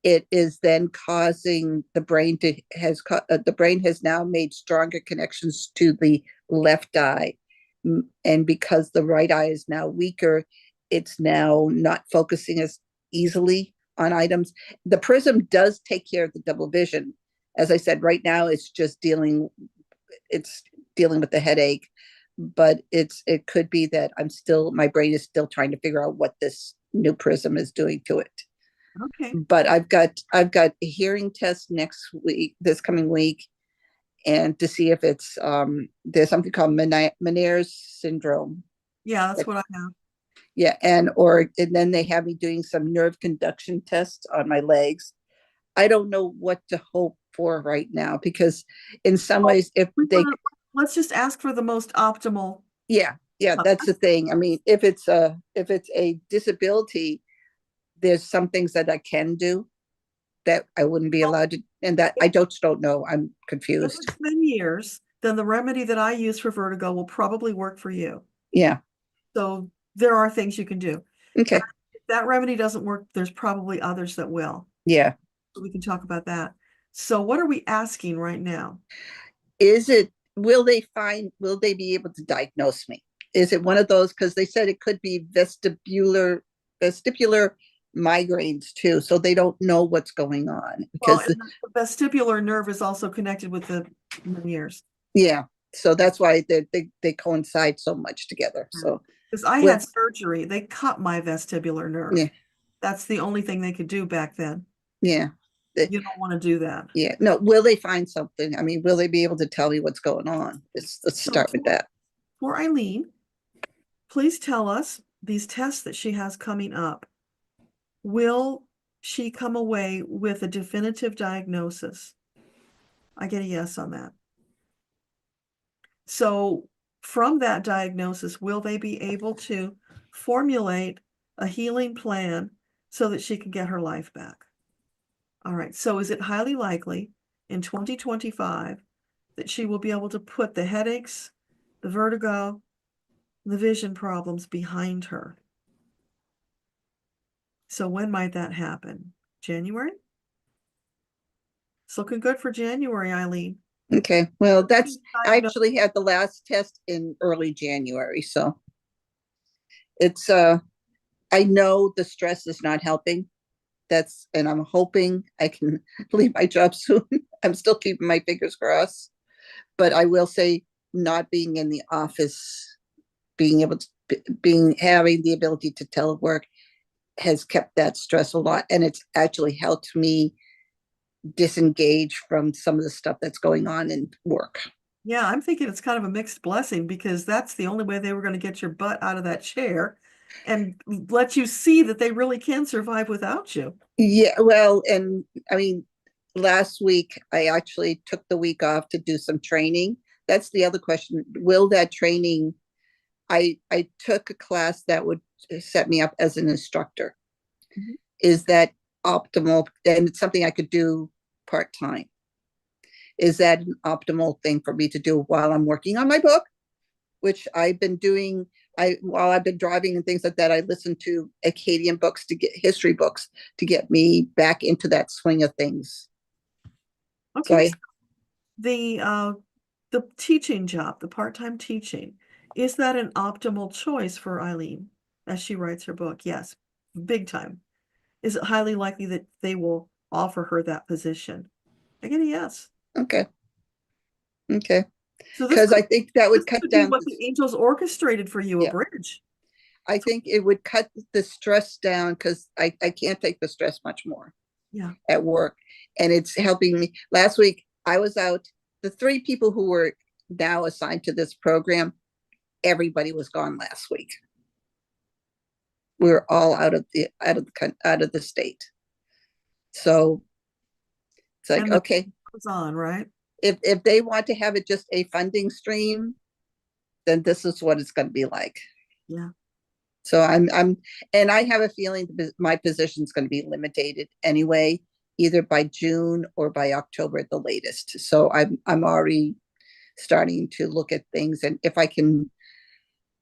It is then causing the brain the brain has now made stronger connections to the left eye. And because the right eye is now weaker, it's now not focusing as easily on items. The prism does take care of the double vision. As I said, right now it's dealing with the headache, but it could be that my brain is still trying to figure out what this new prism is doing to it. Okay. But I've got a hearing test this coming week, and to see if it's there's something called Meniere's syndrome. Yeah, that's what I have. Yeah, and then they have me doing some nerve conduction tests on my legs. I don't know what to hope for right now because in some ways let's just ask for the most optimal. Yeah, that's the thing. I mean, if it's a disability, there's some things that I can do that I wouldn't be allowed to, and that I don't know. I'm confused. If it's been years, then the remedy that I use for vertigo will probably work for you. Yeah. So there are things you can do. Okay. If that remedy doesn't work, there's probably others that will. Yeah. So we can talk about that. So what are we asking right now? Will they be able to diagnose me? Is it one of those, because they said it could be vestibular migraines too, so they don't know what's going on Well, because and the vestibular nerve is also connected with the ears. yeah, so that's why they coincide so much together. So Because I with- had surgery, they cut my vestibular nerve. Yeah. That's the only thing they could do back then. yeah, You don't want to do that. yeah. No, will they find something? I mean, will they be able to tell me what's going on? Let's start with that. For Eileen, please tell us these tests that she has coming up. Will she come away with a definitive diagnosis? I get a yes on that. So from that diagnosis, will they be able to formulate a healing plan so that she can get her life back? All right. So is it highly likely in 2025 that she will be able to put the headaches, the vertigo, the vision problems behind her? So when might that happen? January? It's looking good for January, Eileen. Okay, well, I actually had the last test in early January, so it's I know the stress is not helping. And I'm hoping I can leave my job soon. I'm still keeping my fingers crossed, but I will say not being in the office, being able to having the ability to telework has kept that stress a lot, and it's actually helped me disengage from some of the stuff that's going on in work. Yeah, I'm thinking it's kind of a mixed blessing because that's the only way they were going to get your butt out of that chair and let you see that they really can survive without you. Yeah, well, and I mean, last week I actually took the week off to do some training. That's the other question. Will that training, I took a class that would set me up as an instructor. Mm-hmm. Is that optimal? And it's something I could do part-time. Is that an optimal thing for me to do while I'm working on my book, which I've been doing? While I've been driving and things like that, I listen to Acadian books to get history books to get me back into that swing of things. Okay. So the teaching job, the part-time teaching, is that an optimal choice for Eileen as she writes her book? Yes, big time. Is it highly likely that they will offer her that position? I get a yes. Okay. Okay. So because I think that would cut down what the angels orchestrated for you, a bridge. I think it would cut the stress down because I can't take the stress much more. Yeah. At work. And it's helping me. Last week I was out. The 3 people who were now assigned to this program, everybody was gone last week. We were all out of the state. So it's like, okay, goes on, right? If they want to have it just a funding stream, then this is what it's going to be like. Yeah. So and I have a feeling my position is going to be limited anyway, either by June or by October at the latest. So I'm already starting to look at things, and if I can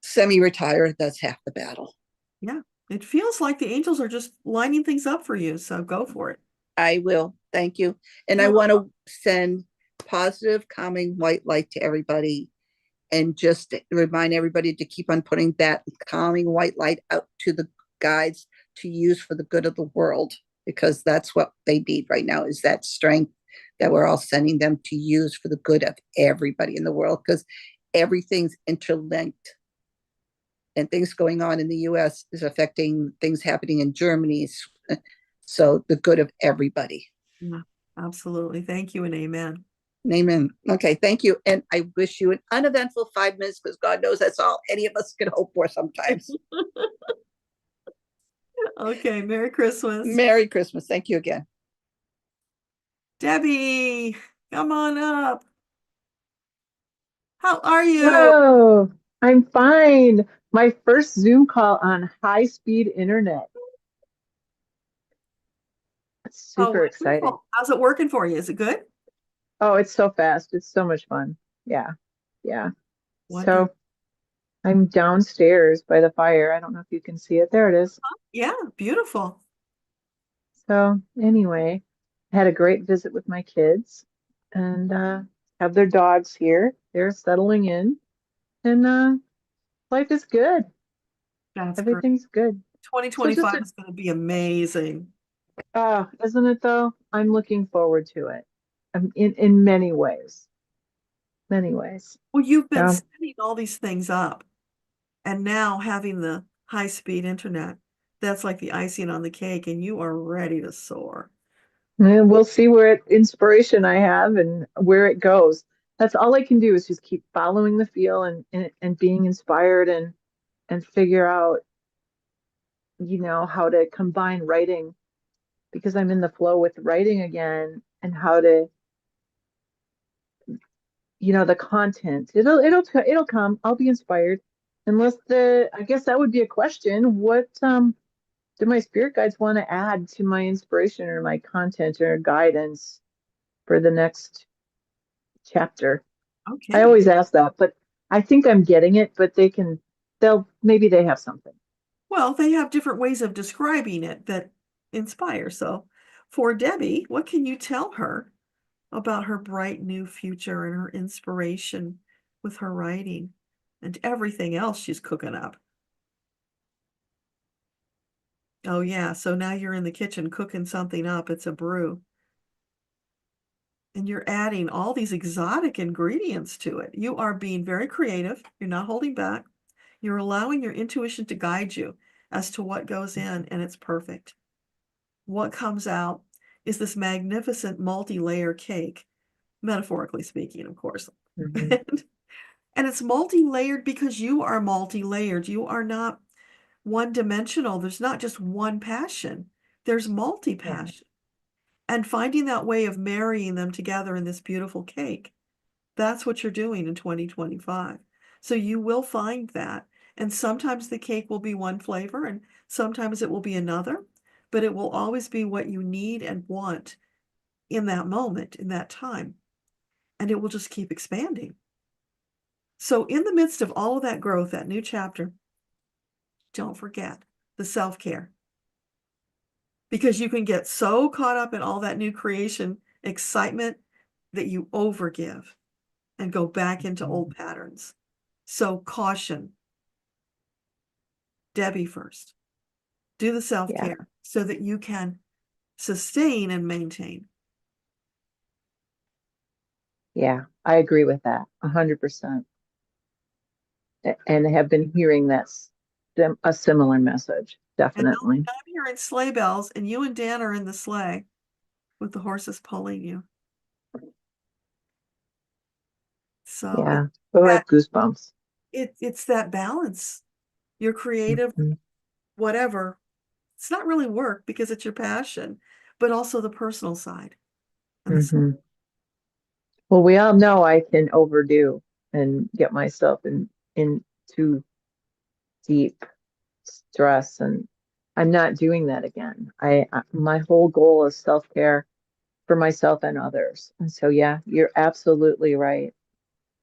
semi-retire, that's half the battle. Yeah, it feels like the angels are just lining things up for you. So go for it. I will. Thank you. And I want to send positive, calming white light to everybody, and just remind everybody to keep on putting that calming white light out to the guides to use for the good of the world, because that's what they need right now, is that strength that we're all sending them to use for the good of everybody in the world, because everything's interlinked, and things going on in the US is affecting things happening in Germany. So the good of everybody. Yeah, absolutely. Thank you and amen. Amen. Okay, thank you. And I wish you an uneventful 5 minutes, because God knows that's all any of us can hope for sometimes. Okay, Merry Christmas. Merry Christmas. Thank you again. Debbie, come on up. How are you? Hello, I'm fine. My first Zoom call on high-speed internet. Super exciting. How's it working for you? Is it good? Oh, it's so fast. It's so much fun. Yeah. Yeah. Wonderful. So I'm downstairs by the fire. I don't know if you can see it. There it is. Yeah, beautiful. So anyway, I had a great visit with my kids, and have their dogs here. They're settling in, and life is good. That's Everything's good. 2025 is going to be amazing. Isn't it though? I'm looking forward to it. In many ways. Many ways. Well, you've been Yeah. setting all these things up, and now having the high-speed internet, that's like the icing on the cake, and you are ready to soar. And we'll see where inspiration I have and where it goes. That's all I can do is just keep following the feel and being inspired and figure out, how to combine writing because I'm in the flow with writing again and how to, the content. It'll come. I'll be inspired. Unless I guess that would be a question. What do my spirit guides want to add to my inspiration or my content or guidance for the next chapter? Okay. I always ask that, but I think I'm getting it, but maybe they have something. Well, they have different ways of describing it that inspire. So for Debbie, what can you tell her about her bright new future and her inspiration with her writing and everything else she's cooking up? Oh yeah, so now you're in the kitchen cooking something up. It's a brew. And you're adding all these exotic ingredients to it. You are being very creative. You're not holding back. You're allowing your intuition to guide you as to what goes in, and it's perfect. What comes out is this magnificent multi-layer cake, metaphorically speaking, of course. And it's multi-layered because you are multi-layered. You are not one-dimensional. There's not just one passion. There's multi-passion. And finding that way of marrying them together in this beautiful cake, that's what you're doing in 2025. So you will find that. And sometimes the cake will be one flavor and sometimes it will be another, but it will always be what you need and want in that moment, in that time. And it will just keep expanding. So in the midst of all of that growth, that new chapter, don't forget the self-care. Because you can get so caught up in all that new creation excitement that you overgive and go back into old patterns. So caution. Debbie first. Do the self-care so that you can sustain and maintain. Yeah, I agree with that 100%. And have been hearing a similar message, definitely. And I'm hearing sleigh bells, and you and Dan are in the sleigh with the horses pulling you. So yeah, I have goosebumps. It's that balance. Your creative, whatever. It's not really work because it's your passion, but also the personal side. Well, we all know I can overdo and get myself into deep stress, and I'm not doing that again. My whole goal is self-care for myself and others. And so, yeah, you're absolutely right.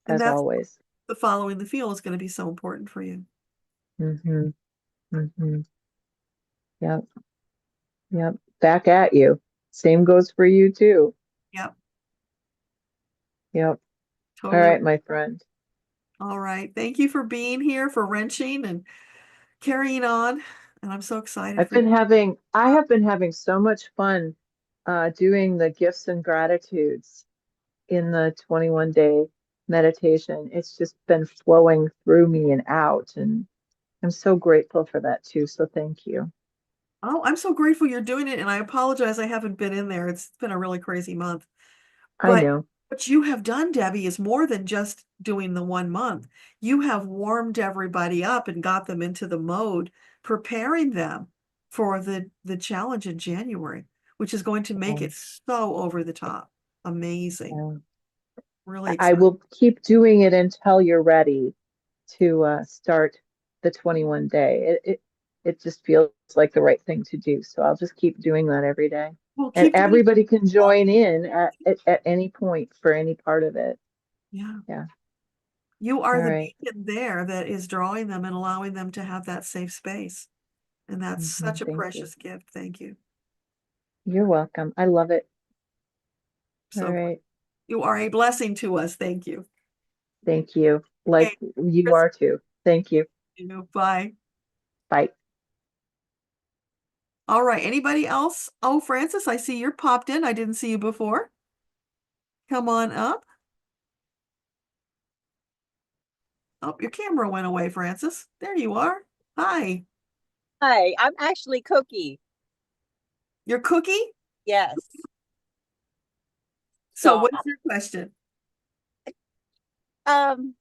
And as always. The following the feel is going to be so important for you. Yep. Yep. Back at you. Same goes for you too. Yep. Yep. Totally. All right, my friend. All right. Thank you for being here, for wrenching and carrying on. And I'm so excited. I have been having so much fun doing the gifts and gratitudes in the 21-day meditation. It's just been flowing through me and out. And I'm so grateful for that too. So thank you. Oh, I'm so grateful you're doing it. And I apologize I haven't been in there. It's been a really crazy month. I know. What you have done, Debbie, is more than just doing the 1 month. You have warmed everybody up and got them into the mode, preparing them for the challenge in January, which is going to make it so over the top. Amazing. Really exciting. I will keep doing it until you're ready to start the 21 day. It just feels like the right thing to do. So I'll just keep doing that every day. And everybody can join in at any point for any part of it. Yeah. Yeah. You are the beacon there that is drawing them and allowing them to have that safe space. And that's such a precious gift. Thank you. You're welcome. I love it. So all right. You are a blessing to us. Thank you. Thank you. Like you are too. Thank you. Bye. Bye. All right, anybody else? Oh, Francis, I see you're popped in. I didn't see you before. Come on up. Oh, your camera went away, Francis. There you are. Hi. Hi, I'm actually Cookie. You're Cookie? Yes. So what's your question? Um,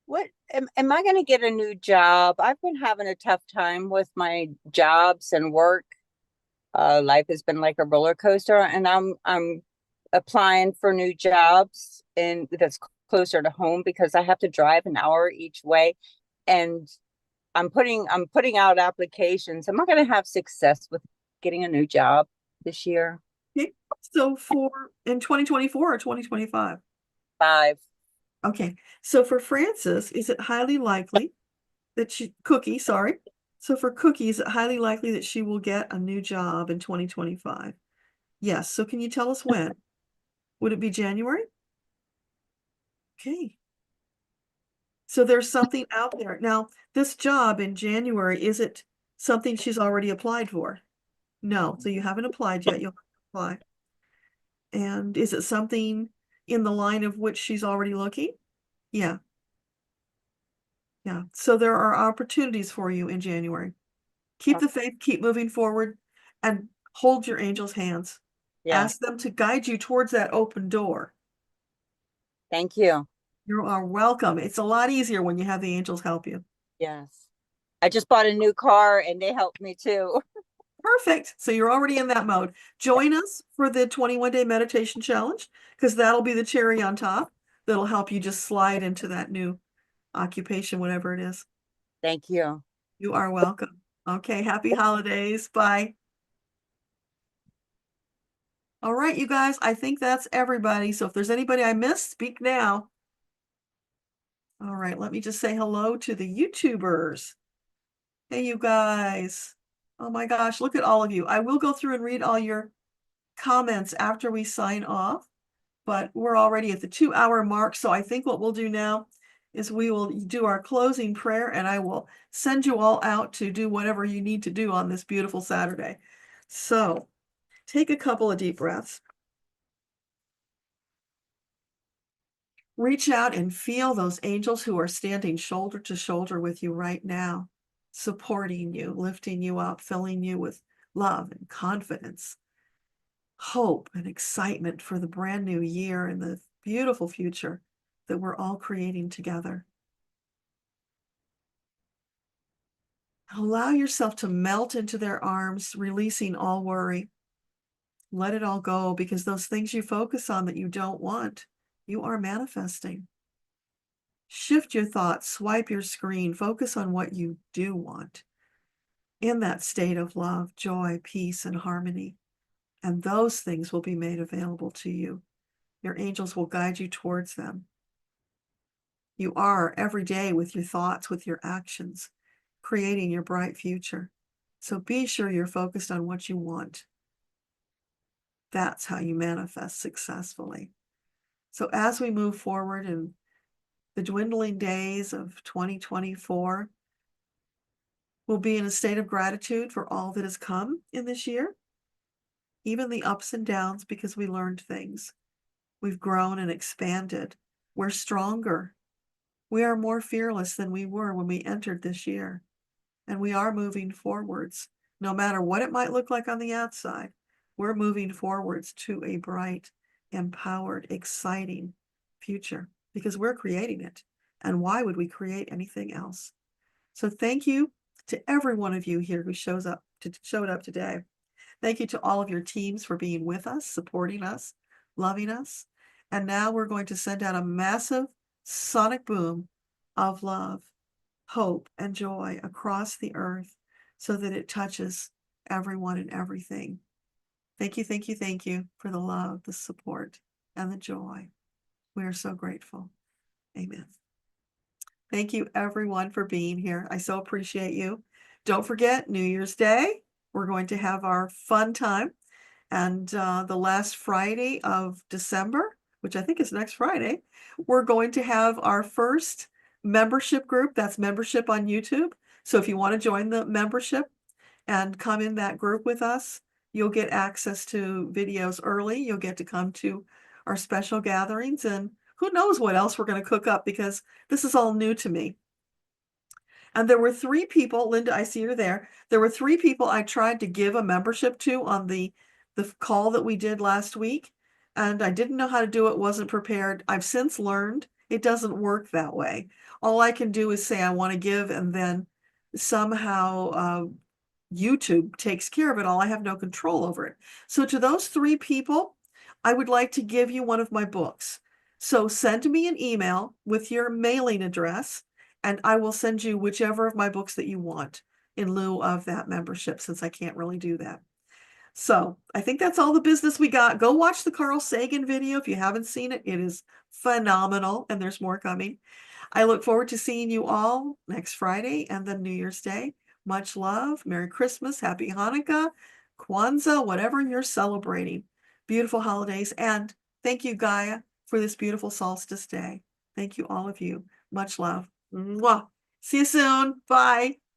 what am I going to get a new job? I've been having a tough time with my jobs and work. Life has been like a roller coaster, and I'm applying for new jobs and that's closer to home because I have to drive an hour each way, and I'm putting out applications. Am I going to have success with getting a new job this year? Okay. So in 2024 or 2025? 5. Okay. So for Francis, is it highly likely that Cookie, sorry. So for Cookie, is it highly likely that she will get a new job in 2025? Yes. So can you tell us when? Would it be January? Okay. So there's something out there. Now, this job in January, is it something she's already applied for? No. So you haven't applied yet. You'll have to apply. And is it something in the line of which she's already looking? Yeah. Yeah. So there are opportunities for you in January. Keep the faith, keep moving forward, and hold your angels' hands. Yeah. Ask them to guide you towards that open door. Thank you. You are welcome. It's a lot easier when you have the angels help you. Yes. I just bought a new car and they helped me too. Perfect. So you're already in that mode. Join us for the 21-day meditation challenge, because that'll be the cherry on top. That'll help you just slide into that new occupation, whatever it is. Thank you. You are welcome. Okay. Happy holidays. Bye. All right, you guys, I think that's everybody. So if there's anybody I missed, speak now. All right, let me just say hello to the YouTubers. Hey, you guys. Oh my gosh, look at all of you. I will go through and read all your comments after we sign off, but we're already at the 2-hour mark. So I think what we'll do now is we will do our closing prayer, and I will send you all out to do whatever you need to do on this beautiful Saturday. So take a couple of deep breaths. Reach out and feel those angels who are standing shoulder to shoulder with you right now, supporting you, lifting you up, filling you with love and confidence, hope and excitement for the brand new year and the beautiful future that we're all creating together. Allow yourself to melt into their arms, releasing all worry. Let it all go, because those things you focus on that you don't want, you are manifesting. Shift your thoughts, swipe your screen, focus on what you do want in that state of love, joy, peace, and harmony. And those things will be made available to you. Your angels will guide you towards them. You are every day with your thoughts, with your actions, creating your bright future. So be sure you're focused on what you want. That's how you manifest successfully. So as we move forward in the dwindling days of 2024, we'll be in a state of gratitude for all that has come in this year, even the ups and downs, because we learned things. We've grown and expanded. We're stronger. We are more fearless than we were when we entered this year. And we are moving forwards. No matter what it might look like on the outside, we're moving forwards to a bright, empowered, exciting future, because we're creating it. And why would we create anything else? So thank you to every one of you here who showed up today. Thank you to all of your teams for being with us, supporting us, loving us. And now we're going to send out a massive sonic boom of love, hope, and joy across the earth so that it touches everyone and everything. Thank you, thank you, thank you for the love, the support, and the joy. We are so grateful. Amen. Thank you, everyone, for being here. I so appreciate you. Don't forget, New Year's Day, we're going to have our fun time. And the last Friday of December, which I think is next Friday, we're going to have our first membership group. That's membership on YouTube. So if you want to join the membership and come in that group with us. You'll get access to videos early. You'll get to come to our special gatherings, and who knows what else we're going to cook up, because this is all new to me. And there were 3 people, Linda, I see you're there. There were 3 people I tried to give a membership to on the call that we did last week, and I didn't know how to do it, wasn't prepared. I've since learned it doesn't work that way. All I can do is say I want to give, and then somehow YouTube takes care of it all. I have no control over it. So to those 3 people, I would like to give you one of my books. So send me an email with your mailing address, and I will send you whichever of my books that you want in lieu of that membership, since I can't really do that. So I think that's all the business we got. Go watch the Carl Sagan video if you haven't seen it. It is phenomenal, and there's more coming. I look forward to seeing you all next Friday and then New Year's Day. Much love. Merry Christmas. Happy Hanukkah, Kwanzaa, whatever you're celebrating. Beautiful holidays. And thank you, Gaia, for this beautiful solstice day. Thank you, all of you. Much love. Mwah. See you soon. Bye.